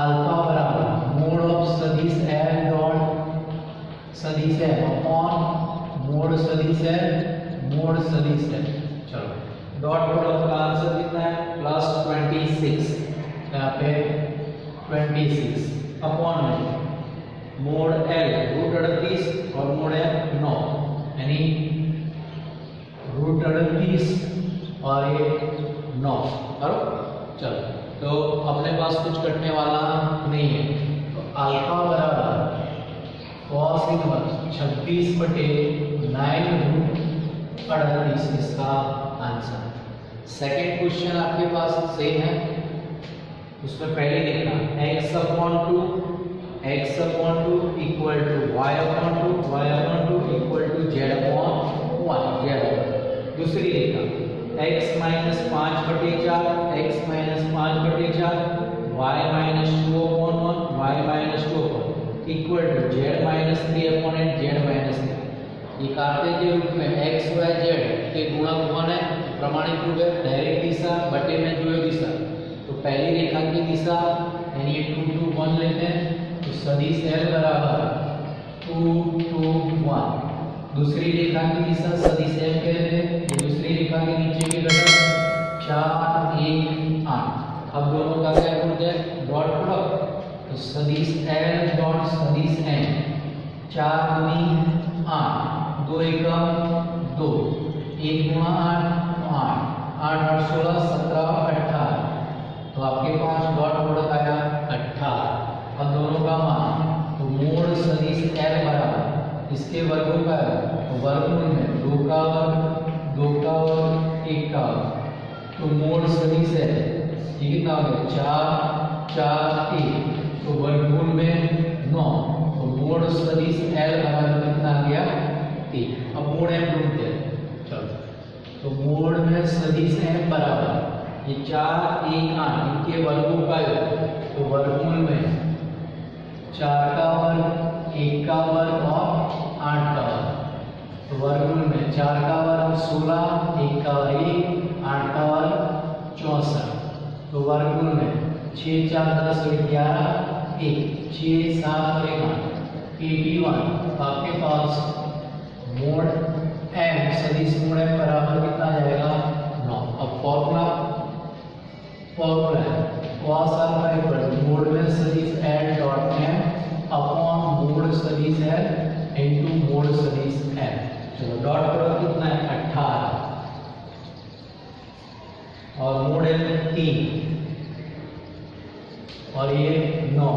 अल्फा बराबर मोड ऑफ सदिश l डॉट सदिश m अपॉन मोड सदिश l मोड सदिश l। चलो डॉट प्रोडक्ट का आंसर कितना है +26, यहाँ पे 26 अपॉन में मोड l रूट 38 और मोड m 9 यानी रूट 38 और ये 9 और चलो तो अपने पास कुछ कटने वाला नहीं है, तो अल्फा बराबर cos इनवर्स 26/9 रूट 38 इसका आंसर। सेकंड क्वेश्चन आपके पास सेम है, उसमें पहले देखना x/2 x/2 equal to y/2 y/2 equal to z/1 z। दूसरी देखना x - 5/4 x - 5/4 y - 2/1 y - 2/1 equal to z - 3/8 z - 3। ये कार्य के रूप में x y z के गुणक 1 है, प्रमाणित रूप है डायरेक्ट दिशा बटे में जो है दिशा, तो पहली रेखा की दिशा यानी ये 2 2 1 लेते हैं, तो सदिश l बराबर 2 2 1। दूसरी रेखा की दिशा सदिश m के लेते हैं, ये दूसरी रेखा के नीचे के घटक 4 1 8। अब दोनों का क्या गुण है डॉट प्रोडक्ट, तो सदिश l डॉट सदिश m 4 दूनी 8 2 एकम 2 1 गुणा 8 8 8 16 17 18, तो आपके पास डॉट प्रोडक्ट आया 18। अब दोनों का मान, तो मोड सदिश l बराबर इसके वर्गों का है, तो वर्गमूल में 2 का वर्ग 2 का वर्ग 1 का वर्ग, तो मोड सदिश है ये कितना हो गया 4 4 1, तो वर्गमूल में 9, तो मोड सदिश l बराबर कितना आ गया 3। अब मोड m ढूंढते हैं। चलो तो मोड में सदिश m बराबर ये 4 1 8 इनके वर्गों का योग, तो वर्गमूल में 4 का वर्ग 1 का वर्ग और 8 का वर्ग, तो वर्गमूल में 4 का वर्ग 16 1 का वर्ग 1 8 का वर्ग 64, तो वर्गमूल में 6 4 10 और 11 1 6 7 और 1 8 81। तो आपके पास मोड m सदिश मोड m बराबर कितना आ जाएगा 9। अब फॉर्मूला है cos अल्फा इक्वल मोड में सदिश l dot m upon mode सदिश l इनटू मोड सदिश m। चलो डॉट प्रोडक्ट कितना है 18 और मोड l 3 और ये 9,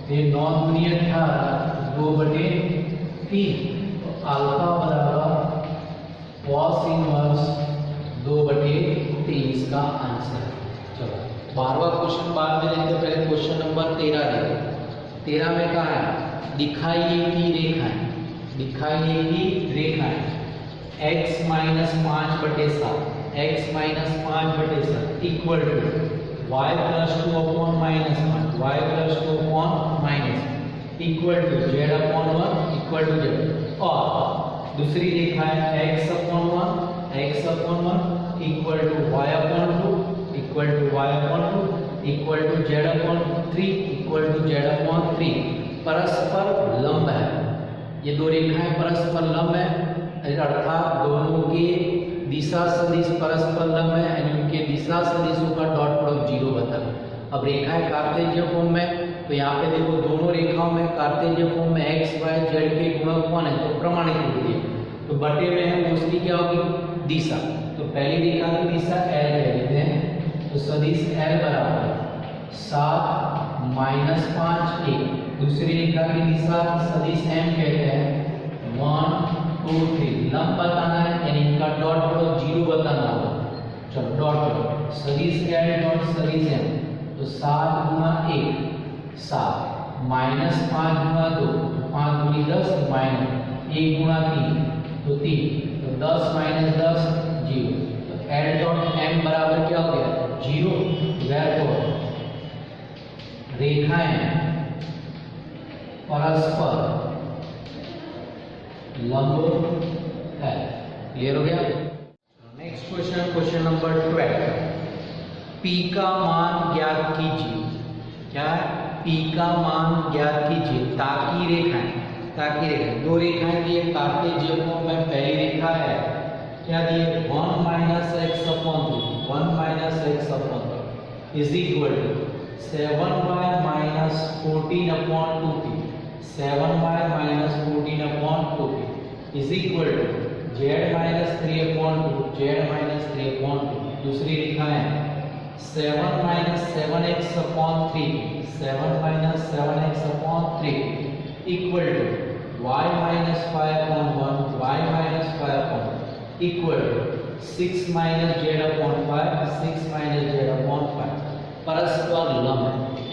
ये 9 दूनी 18 2/3, तो अल्फा बराबर cos इनवर्स 2/3 इसका आंसर। चलो 12वां क्वेश्चन बाद में देखते, पहले क्वेश्चन नंबर 13 देखते। 13 में कहा है दिखाइए कि रेखाएं x - 5/7 x - 5/7 equal to y + 2/-1 y + 2/-1 equal to z/1 equal to z, और दूसरी रेखा है x/1 equal to y/2 equal to y/2 equal to z/3 equal to z/3 परस्पर लंब है। ये दो रेखाएं परस्पर लंब है, अर्थात दोनों के दिशा सदिश परस्पर लंब है, यानी उनके दिशा सदिशों का डॉट प्रोडक्ट 0 बता। अब रेखाएं कार्तेज्य फॉर्म में, तो यहाँ पे देखो दोनों रेखाओं में कार्तेज्य फॉर्म में x y z के गुणक कौन है, तो प्रमाणित होती है। तो बटे में है वो उसकी क्या होगी, दिशा। तो पहली रेखा की दिशा l कह देते हैं, तो सदिश l बराबर 7 - 5 1। दूसरी रेखा की दिशा सदिश m कहते हैं 1 2 3। लंब बताना है, यानी इनका डॉट प्रोडक्ट 0 बताना होगा। चलो डॉट प्रोडक्ट सदिश l डॉट सदिश m, तो 7 गुना 1 7 माइनस 5 गुना 2 5 दूनी 10 माइनस 1 गुना 3 तो 3, तो 10 माइनस 10 0। तो l डॉट m बराबर क्या हो गया 0। therefore रेखाएं परस्पर लंब है। क्लियर हो गया। Next question, question number 12। P का मान ज्ञात कीजिए। क्या है, P का मान ज्ञात कीजिए। ताकि रेखाएं दो रेखाएं दिए कार्तेज्य फॉर्म में। पहली रेखा है क्या दिए 1 - x/3 1 - x/3 is equal to 7y - 14/2p 7y - 14/2p is equal to z - 3/2 z - 3/2। दूसरी रेखा है 7 - 7x/3 7 - 7x/3 equal to y - 5/1 y - 5/1 equal to 6 - z/5 6 - z/5 परस्पर लंब।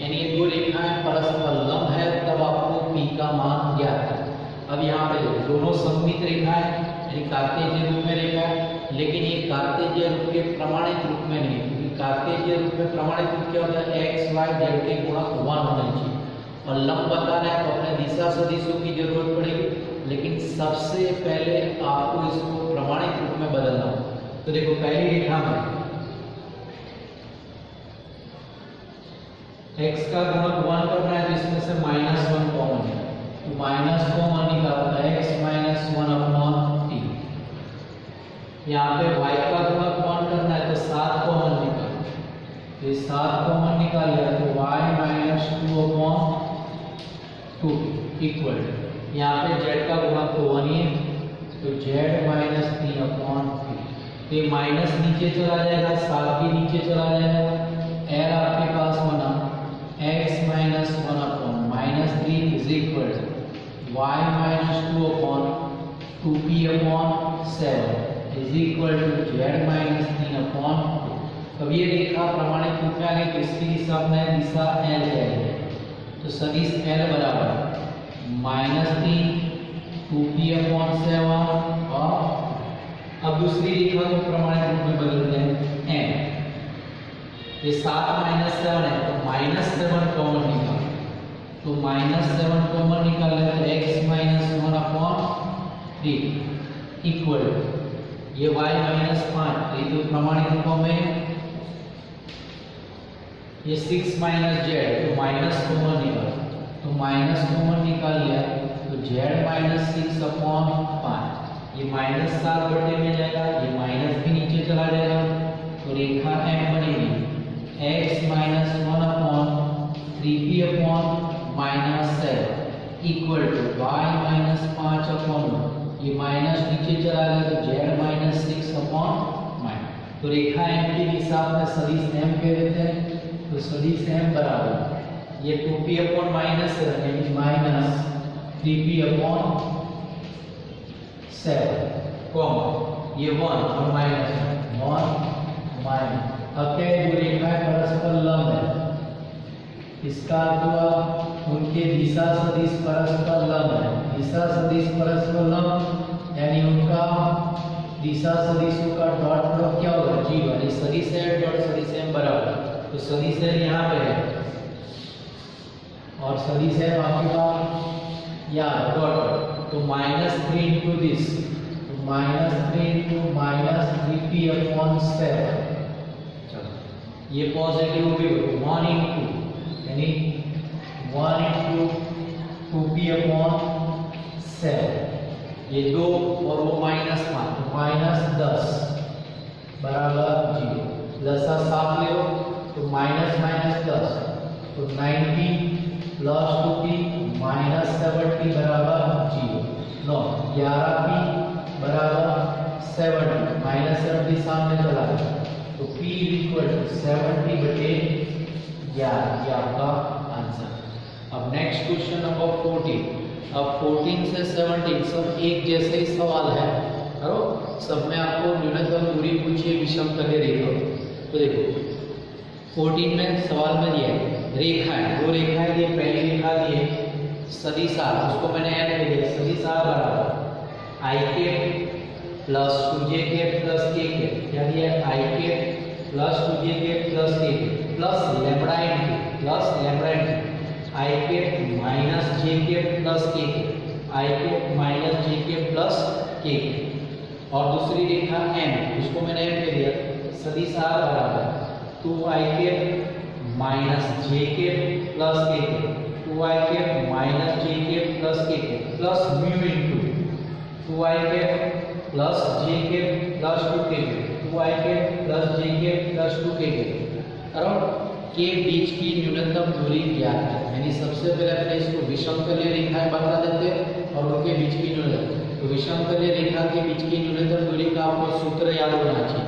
यानी ये दो रेखाएं परस्पर लंब है, तब आपको P का मान ज्ञात है। अब यहाँ पे दोनों सममित रेखाएं यानी कार्तेज्य रूप में रेखा है, लेकिन ये कार्तेज्य रूप के प्रमाणित रूप में नहीं, क्योंकि कार्तेज्य रूप में प्रमाणित रूप क्या होता है x y z के गुणक 1 होना चाहिए। और लंब बताना है तो अपने दिशा सदिशों की जरूरत पड़ेगी, लेकिन सबसे पहले आपको इसको प्रमाणित रूप में बदलना होगा। तो देखो पहली रेखा में x का गुणक 1 करना है, तो इसमें से -1 कॉमन है, तो माइनस कॉमन निकालना है x - 1/3। यहाँ पे y का गुणक 1 करना है, तो 7 कॉमन निकाल, तो 7 कॉमन निकाल लिया, तो y - 2/2 इक्वल यहाँ पे z का गुणक तो 1 ही है, तो z - 3/3। तो ये माइनस नीचे चला जाएगा, 7 भी नीचे चला जाएगा। l आपके पास बना x - 1/3 is equal y - 2/2p/7 is equal to z - 3/2। अब ये रेखा प्रमाणित रूप में आ गई, तो इसकी दिशा अपने दिशा l जाएगी। तो सदिश l बराबर -3 2p/7 और अब दूसरी रेखा को प्रमाणित रूप में बदलते हैं m। ये 7 - 7 है, तो -7 कॉमन निकाल, तो -7 कॉमन निकाल लेते हैं, x - 1/3 इक्वल ये y - 5, तो ये तो प्रमाणित रूपों में ये 6 - z, तो माइनस कॉमन निकाल, तो माइनस कॉमन निकाल लिया, तो z - 6/5 ये -7 बटे में जाएगा, ये माइनस भी नीचे चला जाएगा, तो रेखा m बनेगी x - 1/3p/7 equal to y - 5/1। ये माइनस नीचे चला गया, तो z - 6/। तो रेखा m की दिशा में सदिश m कह देते हैं, तो सदिश m बराबर ये 2p/- यानी -3p/7 कॉमा ये 1 और -1 अब क्या है, जो रेखाएं परस्पर लंब है, इसका अर्थ हुआ उनके दिशा सदिश परस्पर लंब है। दिशा सदिश परस्पर लंब यानी उनका दिशा सदिशों का डॉट प्रोडक्ट क्या होगा 0, यानी सदिश l डॉट सदिश m बराबर, तो सदिश l यहाँ पे है और सदिश m आपके पास यहाँ डॉट तो -3 इंटू दिस, तो -3 इंटू -3p/7। चलो ये पॉजिटिव भी हो, 1 इंटू यानी 1 इंटू 2p/7, ये 2 और वो -5, तो -10 बराबर 0। लसा साफ ले लो तो -10 तो 90 प्लस 2p -70 बराबर 0। नो 11p बराबर 70, -70 सामने चला गया तो p इक्वल टू 70/11, ये आपका आंसर। अब नेक्स्ट क्वेश्चन नंबर 14। अब 14 से 17 सब एक जैसे ही सवाल है, करो सब में आपको न्यूनतम दूरी पूछिए विषमतलीय रेखा। तो देखो 14 में सवाल में दिया है रेखाएं, दो रेखाएं दी, पहली रेखा दी है सदिश r, उसको मैंने ऐड कर दिया, सदिश r बराबर i के प्लस 2j के प्लस k के, क्या दिया है i के प्लस 2j के प्लस k के प्लस लैम्बडा n के i के माइनस j के प्लस k के i के माइनस j के प्लस k के। और दूसरी रेखा m, उसको मैंने m दे दिया, सदिश r बराबर 2i के माइनस j के प्लस k के, 2i के माइनस j के प्लस k के प्लस म्यू इंटू 2i के प्लस j के प्लस 2k के, 2i के प्लस j के प्लस 2k के, और के बीच की न्यूनतम दूरी क्या है। यानी सबसे पहले मैंने इसको विषमतलीय रेखाएं बता देते और उनके बीच की न्यूनतम, तो विषमतलीय रेखा के बीच की न्यूनतम दूरी का आपको सूत्र याद होना चाहिए।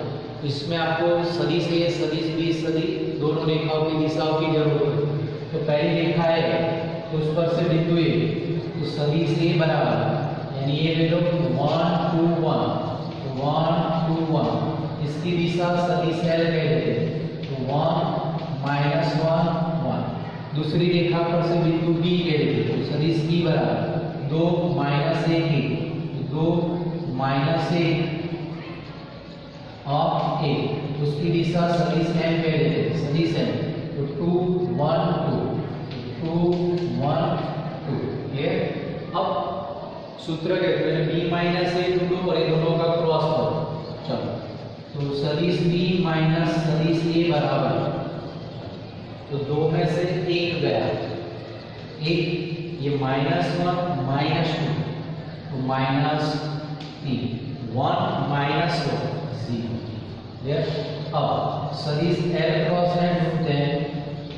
इसमें आपको सदिश ए, सदिश बी, सदिश दोनों रेखाओं की दिशाओं की जरूरत है। तो पहली रेखा है तो उस पर से बिंदु ए, तो सदिश ए बराबर यानी ये ले लो 1 2 1, तो 1 2 1, इसकी दिशा सदिश एल कह देते हैं, तो 1 -1 1। दूसरी रेखा पर से बिंदु बी कह देते हैं, तो सदिश बी बराबर 2 -1 1, 2 -1 और 1, उसकी दिशा सदिश m कह देते हैं, सदिश m, तो 2 1 2, 2 1 2। क्लियर? अब सूत्र कहते हैं b -a × 2 और ये दोनों का क्रॉस करो। चलो तो सदिश b माइनस सदिश a बराबर, तो 2 में से 1 गया, 1 ये -1 -2 तो -3, 1 -1 0। यस, अब सदिश l क्रॉस m ढूंढते हैं,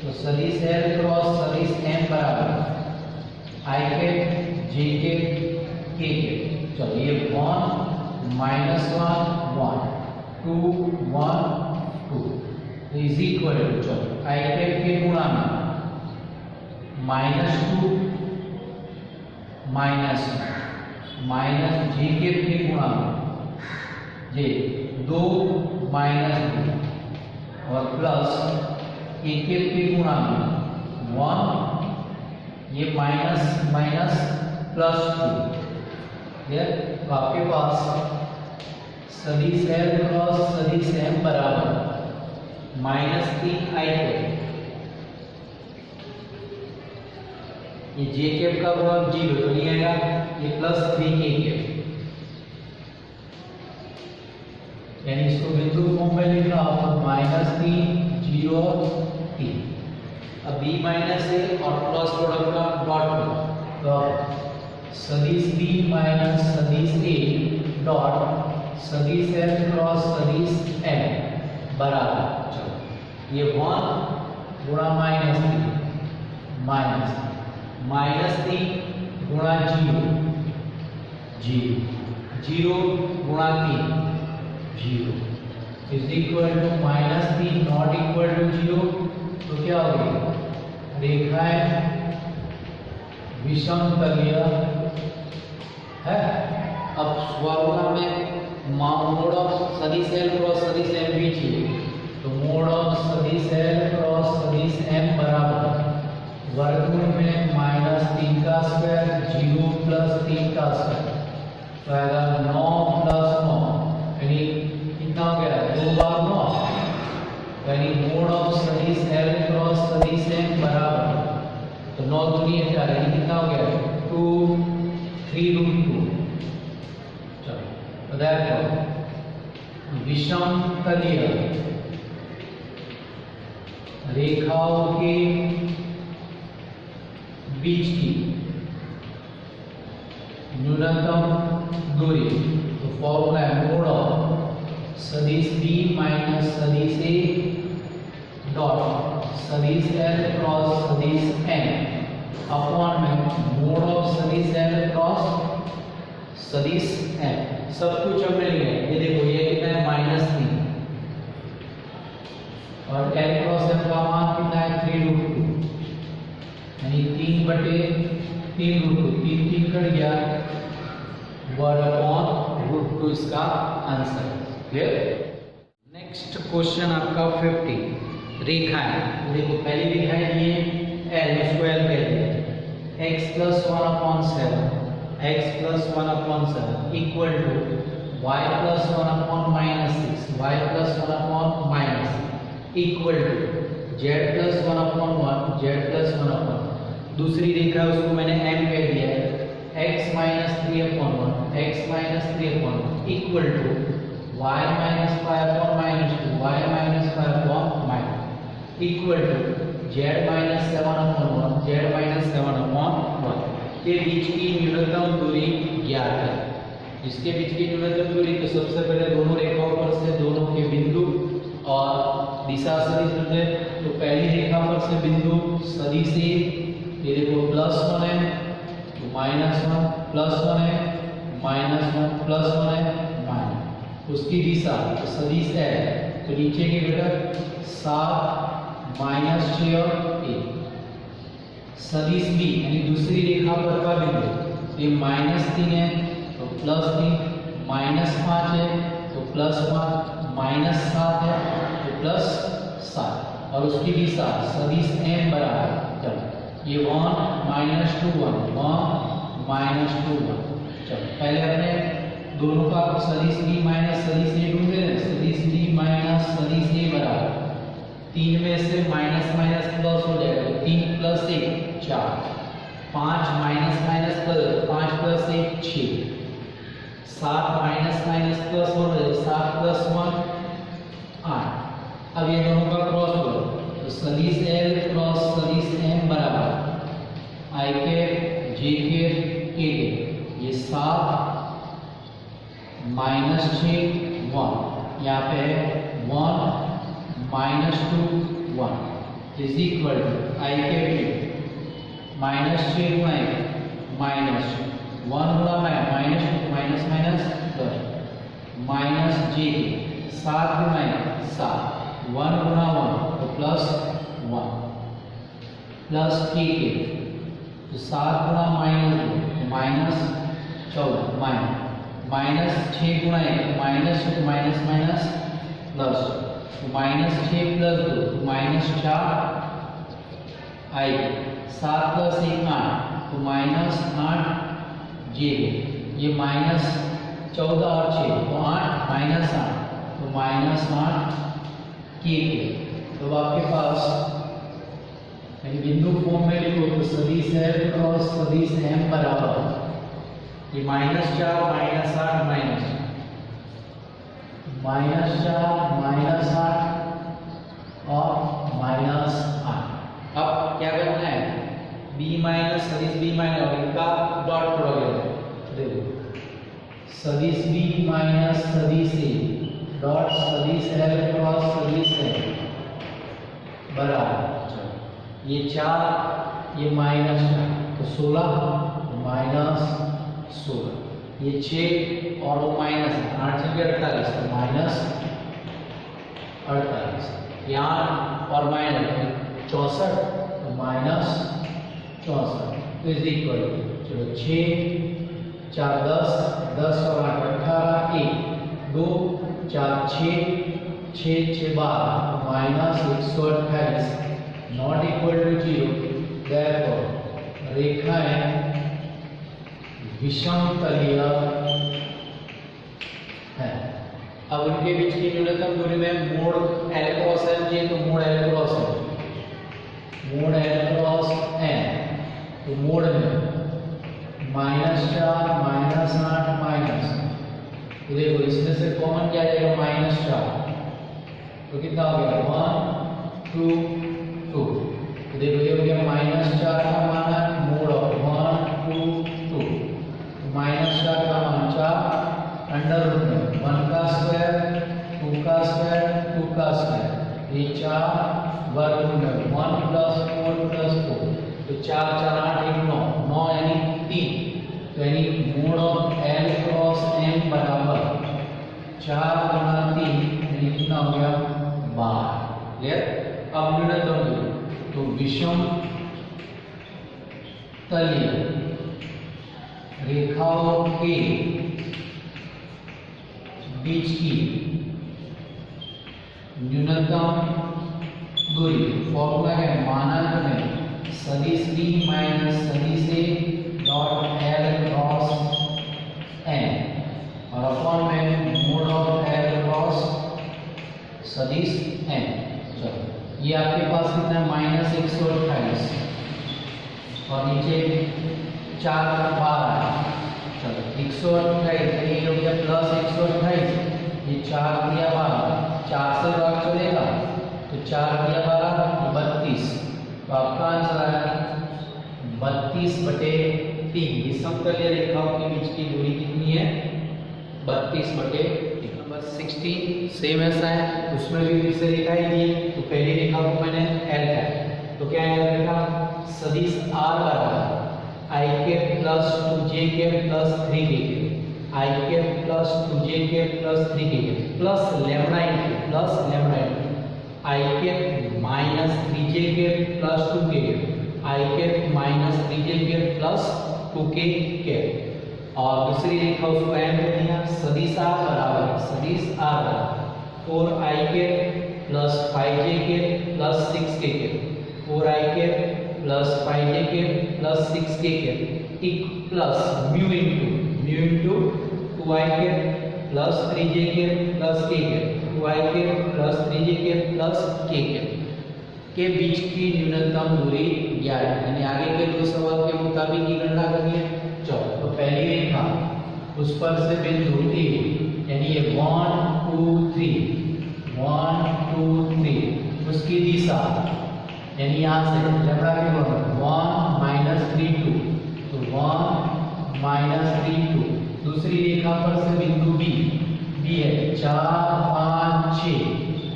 तो सदिश l क्रॉस सदिश m बराबर i के j के k के। चलो ये 1 -1 1 2 1 2 इज इक्वल टू, चलो i के गुणा में -2 माइनस j के गुणा में j 2 -2 और प्लस a के गुणा में 1, ये माइनस प्लस 2। क्लियर? तो आपके पास सदिश l क्रॉस सदिश m बराबर -3i है, ये j कैप का गुणा 0 तो नहीं आएगा, ये प्लस 3k कैप, यानी इसको बिंदु फॉर्म में लिखना आपको -3 0 3। अब b माइनस a और क्रॉस प्रोडक्ट का डॉट, तो सदिश b माइनस सदिश a डॉट सदिश l क्रॉस सदिश m बराबर, चलो ये 1 गुणा -3 गुणा 0 गुणा 3 0 is equal to -3 not equal to 0। तो क्या हो गया, रेखाएं विषमतलीय है। अब फॉर्मूला में मोड ऑफ सदिश l क्रॉस सदिश m भी चाहिए, तो मोड ऑफ सदिश l क्रॉस सदिश m बराबर वर्गमूल में -3 का स्क्वायर 0 प्लस 3 का स्क्वायर, तो आएगा 9 प्लस 9, यानी कितना हो गया 2 बार 9, यानी मोड ऑफ सदिश l क्रॉस सदिश m बराबर, तो 9 दूनी 4, यानी कितना हो गया 2 3 3√2। चलो तो देखो विषम तलीय रेखाओं के बीच की न्यूनतम दूरी, तो फॉर्मूला है मोड ऑफ सदिश b माइनस सदिश a डॉट सदिश l क्रॉस सदिश n अपॉन में मोड ऑफ सदिश l क्रॉस सदिश n। सब कुछ हमने लिया है। ये देखो ये कितना है -3 और l क्रॉस m का मान कितना है 3√2, यानी 3/3√2, 3 कट गया 1/√2 इसका आंसर। क्लियर। नेक्स्ट क्वेश्चन आपका 50 रेखाएं। देखो पहली रेखा है ये l, इसको l कह दिया, x + 1/7 equal to y + 1/-6 y + 1/- equal to z + 1/1 z + 1/। दूसरी रेखा उसको मैंने m कह दिया है, x - 3/1 equal to y - 5/-2 y - 5/- equal to z - 7/1 z - 7/1। के बीच की न्यूनतम दूरी ज्ञात है। इसके बीच की न्यूनतम दूरी, तो सबसे पहले दोनों रेखाओं पर से दोनों के बिंदु और दिशा सदिश ढूंढे। तो पहली रेखा पर से बिंदु सदिश a, ये देखो +1 है तो -1 +1 है -1 +1 है माइनस। उसकी दिशा तो सदिश है तो नीचे के घटक 7 -6 और 1। सदिश b यानी दूसरी रेखा पर का बिंदु, ये -3 है तो +3, -5 है तो +5, -7 है तो +7 और उसकी दिशा सदिश m बराबर, चलो ये 1 -2 1 चलो पहले अपने दोनों का सदिश b माइनस सदिश a ढूंढे हैं। सदिश b माइनस सदिश a बराबर 3 में से माइनस प्लस हो जाएगा, 3 + 1 4, 5 माइनस प्लस 5 + 1 6, 7 माइनस प्लस हो जाएगा, 7 + 1 8। अब ये दोनों का क्रॉस करो तो सदिश l क्रॉस सदिश m बराबर i के j के k के, ये 7 -6 1, यहाँ पे है 1 -2 1 इज इक्वल टू i के -6 गुणा -1 गुणा माइनस प्लस j 7 गुणा 7 1 गुणा 1 तो +1 प्लस k के, तो 7 गुणा -14 -6 गुणा 1 माइनस प्लस तो -6 + 2 तो -4 i, 7 + 1 8 तो -8 j, ये -14 और 6 तो 8 -8 तो -8 k के। तो आपके पास यानी बिंदु फॉर्म में लिखो तो सदिश l क्रॉस सदिश m बराबर ये -4 -8 -4 और -8। अब क्या करना है, b माइनस सदिश b माइनस और इनका डॉट प्रोडक्ट देखो, सदिश b माइनस सदिश a डॉट सदिश l क्रॉस सदिश m बराबर, ये 4 ये -4 तो 16 -16, ये 6 और वो -8 से 48 तो -48, यहाँ और -64 तो -64 तो इज इक्वल, चलो 6 4 10 और 8 18 1 2 4 6 6 12 -128 नॉट इक्वल टू 0। देयरफॉर रेखाएं विषमतलीय है। अब उनके बीच की न्यूनतम दूरी में मोड l क्रॉस m चाहिए तो मोड l क्रॉस m तो मोड में -4 -8 माइनस, तो देखो इसमें से कॉमन क्या जाएगा -4, तो कितना हो गया 1 2 2, तो देखो ये हो गया -4 का मान है मोड ऑफ 1 2 2, -4 का मान 4 अंडर रूट में 1 का स्क्वायर 2 का स्क्वायर 2 का स्क्वायर, ये 4 वर्ग में 1 + 4 + 4, तो 4 4 8 1 9 9 यानी 3, तो यानी mode of L cross M बराबर 4 × 3 यानी कितना हो गया 12। क्लियर? अब न्यूनतम तो विषम तलीय रेखाओं के बीच की न्यूनतम दूरी फॉर्मूला है मानक में सदिश b माइनस सदिश a dot L cross n और अपॉन में मोड ऑफ L क्रॉस सदिश n। चलो ये आपके पास कितना है -128 और नीचे 4 12 है। चलो 128 ये हो गया +128, ये 4 दिया 12, 4 से भाग चलेगा तो 4 दिया 12 32, तो आपका आंसर आया 32/3। ये समतलीय रेखाओं के बीच की दूरी कितनी है 32/3। नंबर 16 सेम ऐसा है, उसमें भी फिर से रेखा ही दी है, तो पहली रेखा को मैंने L है, तो क्या है रेखा सदिश R बराबर I cap plus 2j cap plus 3k cap, I cap plus 2j cap plus 3k cap plus lambda into I cap minus 3j cap plus 2k cap, I cap minus 3j cap plus 2k cap. और दूसरी रेखा उसको M कर दिया सदिश R बराबर 4i cap plus 5j cap plus 6k cap, 4i cap plus 5j cap plus 6k cap plus mu into 2i cap plus 3j cap plus k cap, 2i cap plus 3j cap plus k cap के बीच की न्यूनतम दूरी ज्ञात है। यानी आगे के दो सवाल के मुताबिक की गणना करनी है। चलो तो पहली रेखा उस पर से बिंदु T यानी ये 1 2 3 1 2 3 उसकी दिशा यानी यहाँ से लैम्बडा के बराबर 1 3 2, तो 1 3 2। दूसरी रेखा पर से बिंदु B है 4 5 6,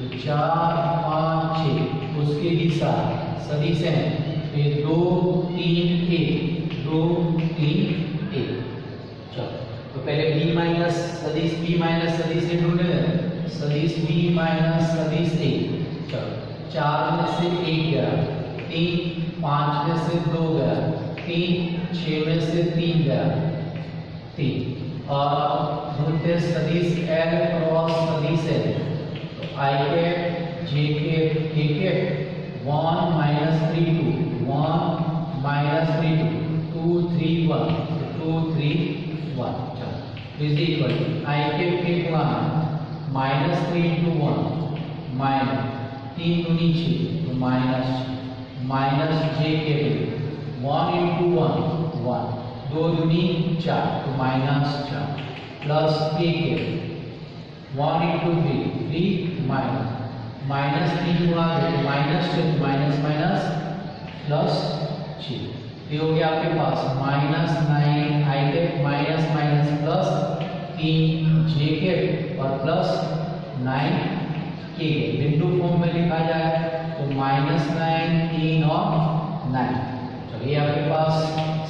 तो 4 5 6 उसकी दिशा सदिश है ये 2 3 1 2 3 1। चलो तो पहले b माइनस सदिश से ढूंढ लें, सदिश b माइनस सदिश a। चलो 4 में से 1 गया, 3 5 में से 2 गया, 3 6 में से 3 गया 3, और ढूंढते सदिश L क्रॉस सदिश है, तो I cap j cap k cap 1 3 2 1 3 2 2 3 1 2 3 1 is equal to I cap के गुणा -3 into 1 माइनस 3 दूनी 6 तो माइनस j कैप 1 into 1 1 2 दूनी 4 तो -4 प्लस k कैप 1 into 3 -3 गुणा माइनस प्लस 6, ये हो गया आपके पास -9 I cap minus plus 3 j cap और प्लस 9 k कैप। बिंदु फॉर्म में लिखा जाए तो -9 3 और 9। चलिए आपके पास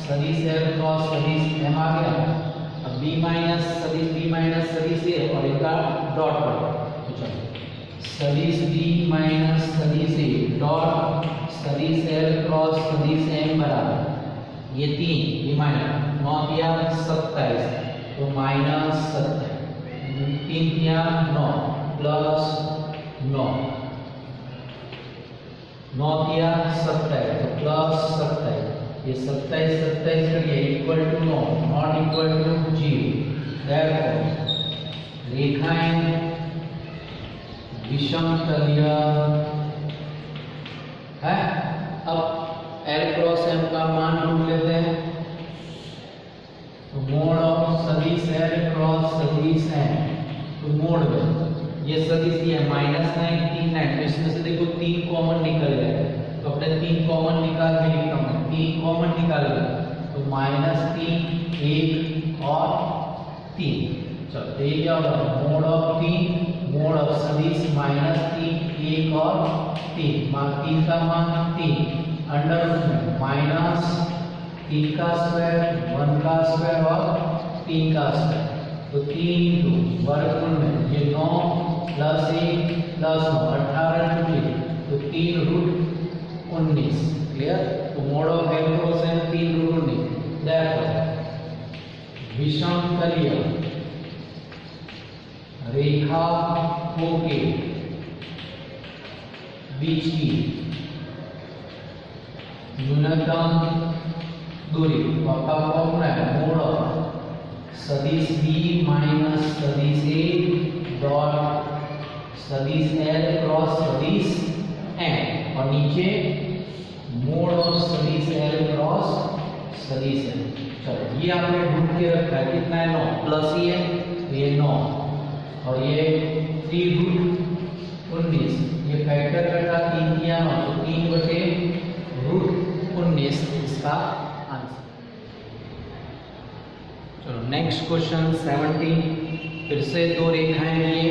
सदिश L क्रॉस सदिश M आ गया। अब b माइनस सदिश A और इनका डॉट प्रोडक्ट, तो चलो सदिश b माइनस सदिश A डॉट सदिश L क्रॉस सदिश M बराबर ये 3 ये माइनस 9 दिया 27, तो -27 3 दिया 9 प्लस 9 9 दिया 27 तो प्लस 27, ये 27 करिए equal to 9 not equal to 0। Therefore रेखाएं विषमतलीय है। अब L क्रॉस M का मान ढूंढ लेते हैं। तो मोड में ये सदिश ये -9 3 9, तो इसमें से देखो 3 कॉमन निकल जाएगा, तो अपने 3 कॉमन निकाल के लिखता हूँ, 3 कॉमन निकाल तो -3 1 और 3। चलो तो ये क्या होगा मोड ऑफ 3, मोड ऑफ सदिश -3 1 और 3, मान 3 का मान 3 अंडर में -3 का स्क्वायर 1 का स्क्वायर और 3 का स्क्वायर, तो 3 इंटू वर्गमूल में ये 9 प्लस 1 प्लस 18 इंटू 3, तो 3 रूट 19। क्लियर? तो mod of l cross n 3 root 19। Therefore विषमतलीय रेखा O के बीच की न्यूनतम दूरी का फॉर्मूला है मोड ऑफ सदिश B माइनस सदिश A डॉट सदिश L क्रॉस सदिश M, और नीचे मोड ऑफ सदिश L क्रॉस सदिश M। चलो ये आपने ढूंढ के रखा है, कितना है 9 प्लस ये तो ये 9 और ये 3 रूट 19, ये फैक्टर करता 3 किया 9, तो 3 बटे रूट 19 इसका आंसर। चलो नेक्स्ट क्वेश्चन 17, फिर से दो रेखाएं लिए।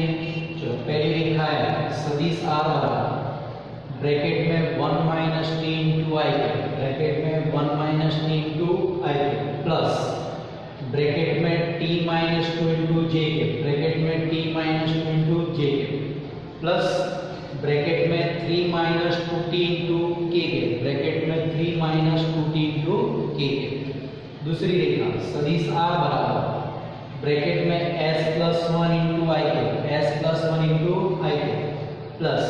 चलो पहली रेखा है सदिश R बराबर ब्रैकेट में 1 माइनस टी इंटू आई के, ब्रैकेट में 1 माइनस टी इंटू आई के, प्लस ब्रैकेट में टी माइनस 2 इंटू जे के, ब्रैकेट में टी माइनस 2 इंटू जे के, प्लस ब्रैकेट में 3 माइनस 2 टी इंटू के के, ब्रैकेट में 3 माइनस 2 टी इंटू के के। दूसरी रेखा सदिश R बराबर ब्रैकेट में s प्लस 1 इंटू आई के, s प्लस 1 इंटू आई के, प्लस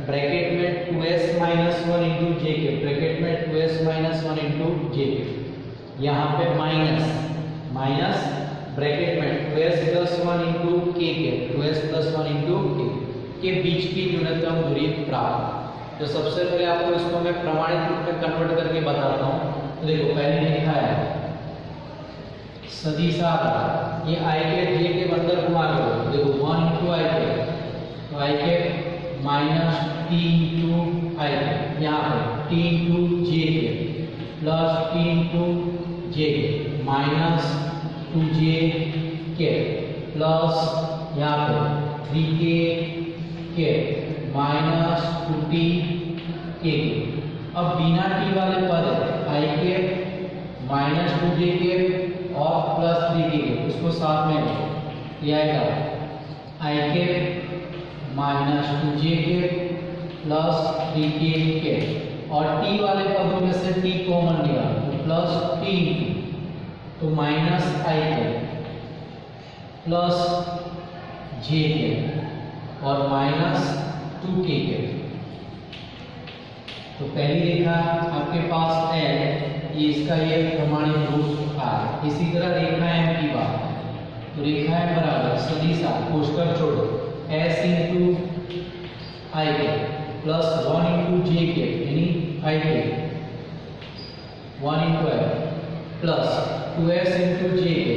ब्रैकेट में 2s माइनस 1 इंटू जे के, ब्रैकेट में 2s माइनस 1 इंटू जे के, यहाँ पे माइनस ब्रैकेट में 2s प्लस 1 इंटू के के, 2s प्लस 1 इंटू के बीच की न्यूनतम दूरी प्राप्त। तो सबसे पहले आपको इसको मैं प्रमाणित रूप में कन्वर्ट करके बताता हूँ। तो देखो पहले लिखा है सदिश R, ये आई के जे के अंदर घुमा के देखो 1 इंटू आई के, तो आई के माइनस टी इंटू आई के, यहाँ पे टी इंटू जे के प्लस टी इंटू जे के माइनस 2j के प्लस यहाँ पे 3k माइनस 2t के। अब बिना t वाले पद आई के माइनस 2j के और प्लस 3k के, उसको साथ में ये आएगा आई के माइनस 2j के प्लस 3k के, और t वाले पदों में से t कॉमन लिया तो प्लस t, तो माइनस आई के प्लस j के और माइनस 2k के। तो पहली रेखा आपके पास L, ये इसका ये प्रमाणित रूप R। इसी तरह रेखा M की बात, तो रेखा M बराबर सदिश R कोष्ठक छोड़ो s इंटू आई के प्लस 1 इंटू जे के यानी आई के 1 इंटू आई प्लस 2s इंटू जे के,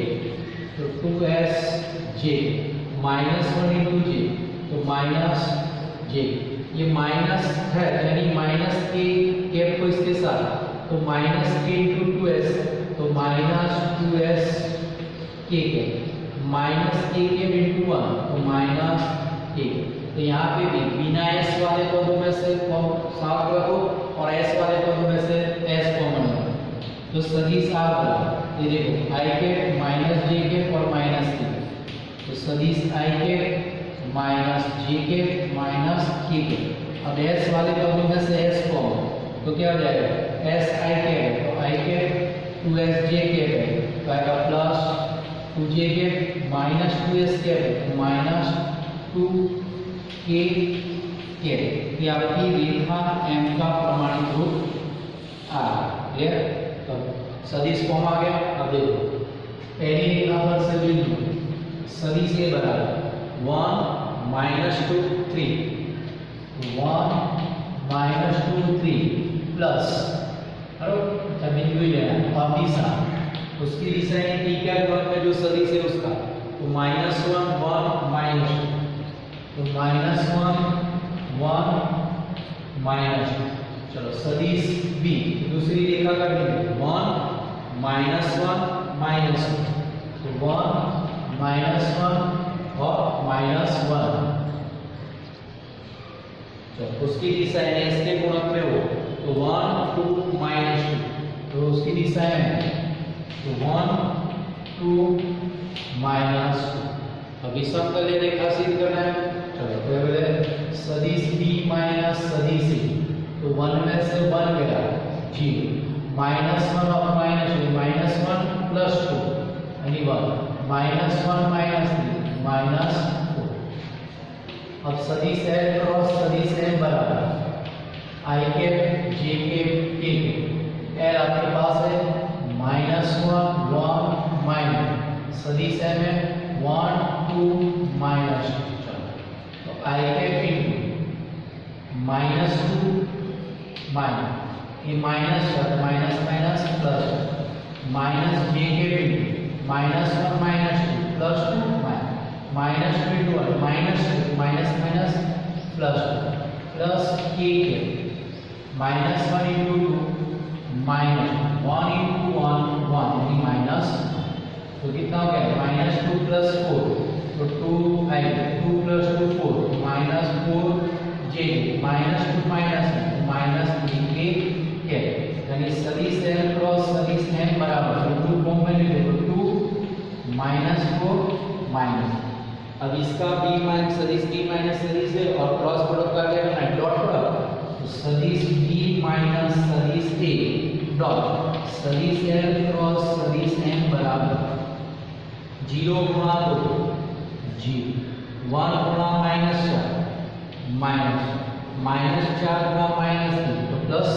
तो 2s जे माइनस 1 इंटू जे, तो माइनस जे, ये माइनस है यानी माइनस के कैप को इसके साथ, तो माइनस के इंटू 2s, तो माइनस 2s के माइनस के इंटू 1, तो माइनस के। तो यहाँ पे भी बिना s वाले पदों में से साथ रखो और s वाले पदों में से s कॉमन रखो, तो सदिश R बराबर ये देखो आई के माइनस जे के और माइनस के, तो सदिश आई के माइनस जे के माइनस के के। अब s वाले पदों में से s कॉमन, तो क्या हो जाएगा s आई के है, तो आई के 2s जे के है, तो आएगा प्लस 2j के माइनस 2s के है, माइनस 2k के। ये आपकी रेखा M का प्रमाणित रूप आ क्लियर। तो सदिश फॉर्म आ गया। अब देखो पहली रेखा पर से बिंदु सदिश A बराबर 1 माइनस 2 3, 1 माइनस 2 3 प्लस बिंदु ही लेना और दिशा, उसकी दिशा यानी टी क्या क्रम में जो सदिश है उसका, तो -1 1 -2, तो -1 1 -2। चलो सदिश b दूसरी रेखा का बिंदु 1 -1 -2, तो 1 -1 और -1। चलो उसकी दिशा है इसके गुणक में वो, तो 1 2 -2, तो उसकी दिशा है तो 1 2 -2। अभी समतल रेखा सिद्ध करना है। चलो पहले सदिश b माइनस सदिश a, तो 1 में से 1 गया 0, -1 और -1 +2 यानी 1 -1 -3 -4। अब सदिश l क्रॉस सदिश n बराबर i cap j cap k cap. l आपके पास है -1 1 सदिश m है 1 2 -2। तो i कैप इंटू -2 ये minus plus j cap into -1 -2 +2 -2 into plus k cap -1 into 2 -1 into 1 यानी माइनस, तो कितना हो गया -2 + 4, तो 2 + 2 4 -4 j -2 -3 यानी सदिश n क्रॉस सदिश n बराबर 2 फॉर्म में लिख दो 2 -4 अब इसका b माइनस सदिश b माइनस सदिश है और क्रॉस प्रोडक्ट का क्या करना है डॉट प्रोडक्ट, तो सदिश b माइनस सदिश a डॉट सदिश l क्रॉस सदिश n बराबर 0 गुणा 2 0 1 गुणा -4 -4 गुणा -3 तो प्लस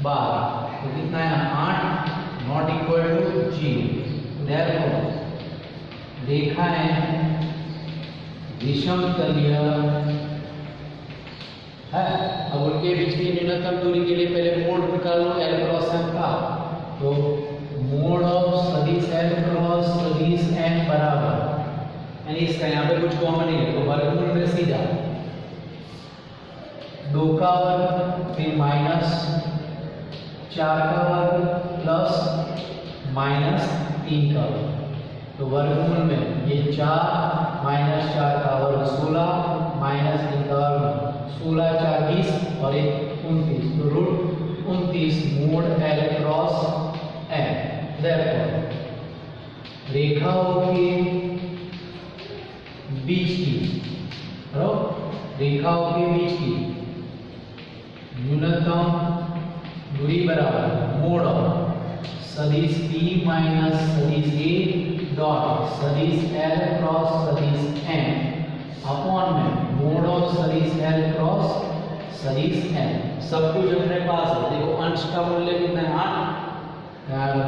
12, तो कितना है 8 नॉट इक्वल टू 0। देयरफॉर रेखा है विषमतलीय है। अब उनके बीच की न्यूनतम दूरी के लिए पहले मोड निकाल लो l क्रॉस m का, तो मोड ऑफ सदिश l क्रॉस सदिश n बराबर यानी इसका यहाँ पे कुछ कॉमन नहीं है, तो वर्गमूल में सीधा 2 का वर्ग फिर -4 का वर्ग प्लस -3 का वर्ग, तो वर्गमूल में ये 4 -4 का वर्ग 16 -3 का वर्ग 16 4 20 और 1 29, तो √29 mode l cross n। Therefore रेखाओं के बीच की न्यूनतम दूरी बराबर मोड ऑफ सदिश b माइनस सदिश a डॉट सदिश l क्रॉस सदिश n अपॉन में मोड ऑफ सदिश l क्रॉस सदिश n। सब कुछ अपने पास है। देखो अंश का मूल्य कितना है 8,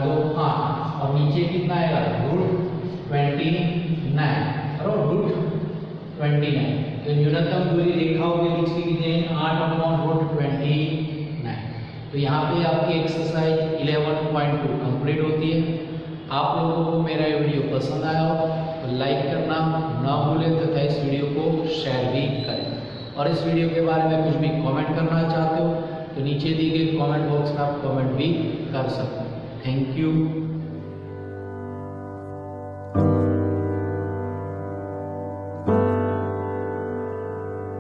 तो 8 और नीचे कितना आएगा √29, तो न्यूनतम दूरी रेखाओं के बीच की कितनी है 8/√29। तो यहाँ पे आपकी एक्सरसाइज 11.2 कंप्लीट होती है। आप लोगों को मेरा ये वीडियो पसंद आया हो तो लाइक करना ना भूलें तथा इस वीडियो को शेयर भी करें, और इस वीडियो के बारे में कुछ भी कमेंट करना चाहते हो तो नीचे दिए गए कमेंट बॉक्स में आप कमेंट भी कर सकते हो। Thank you.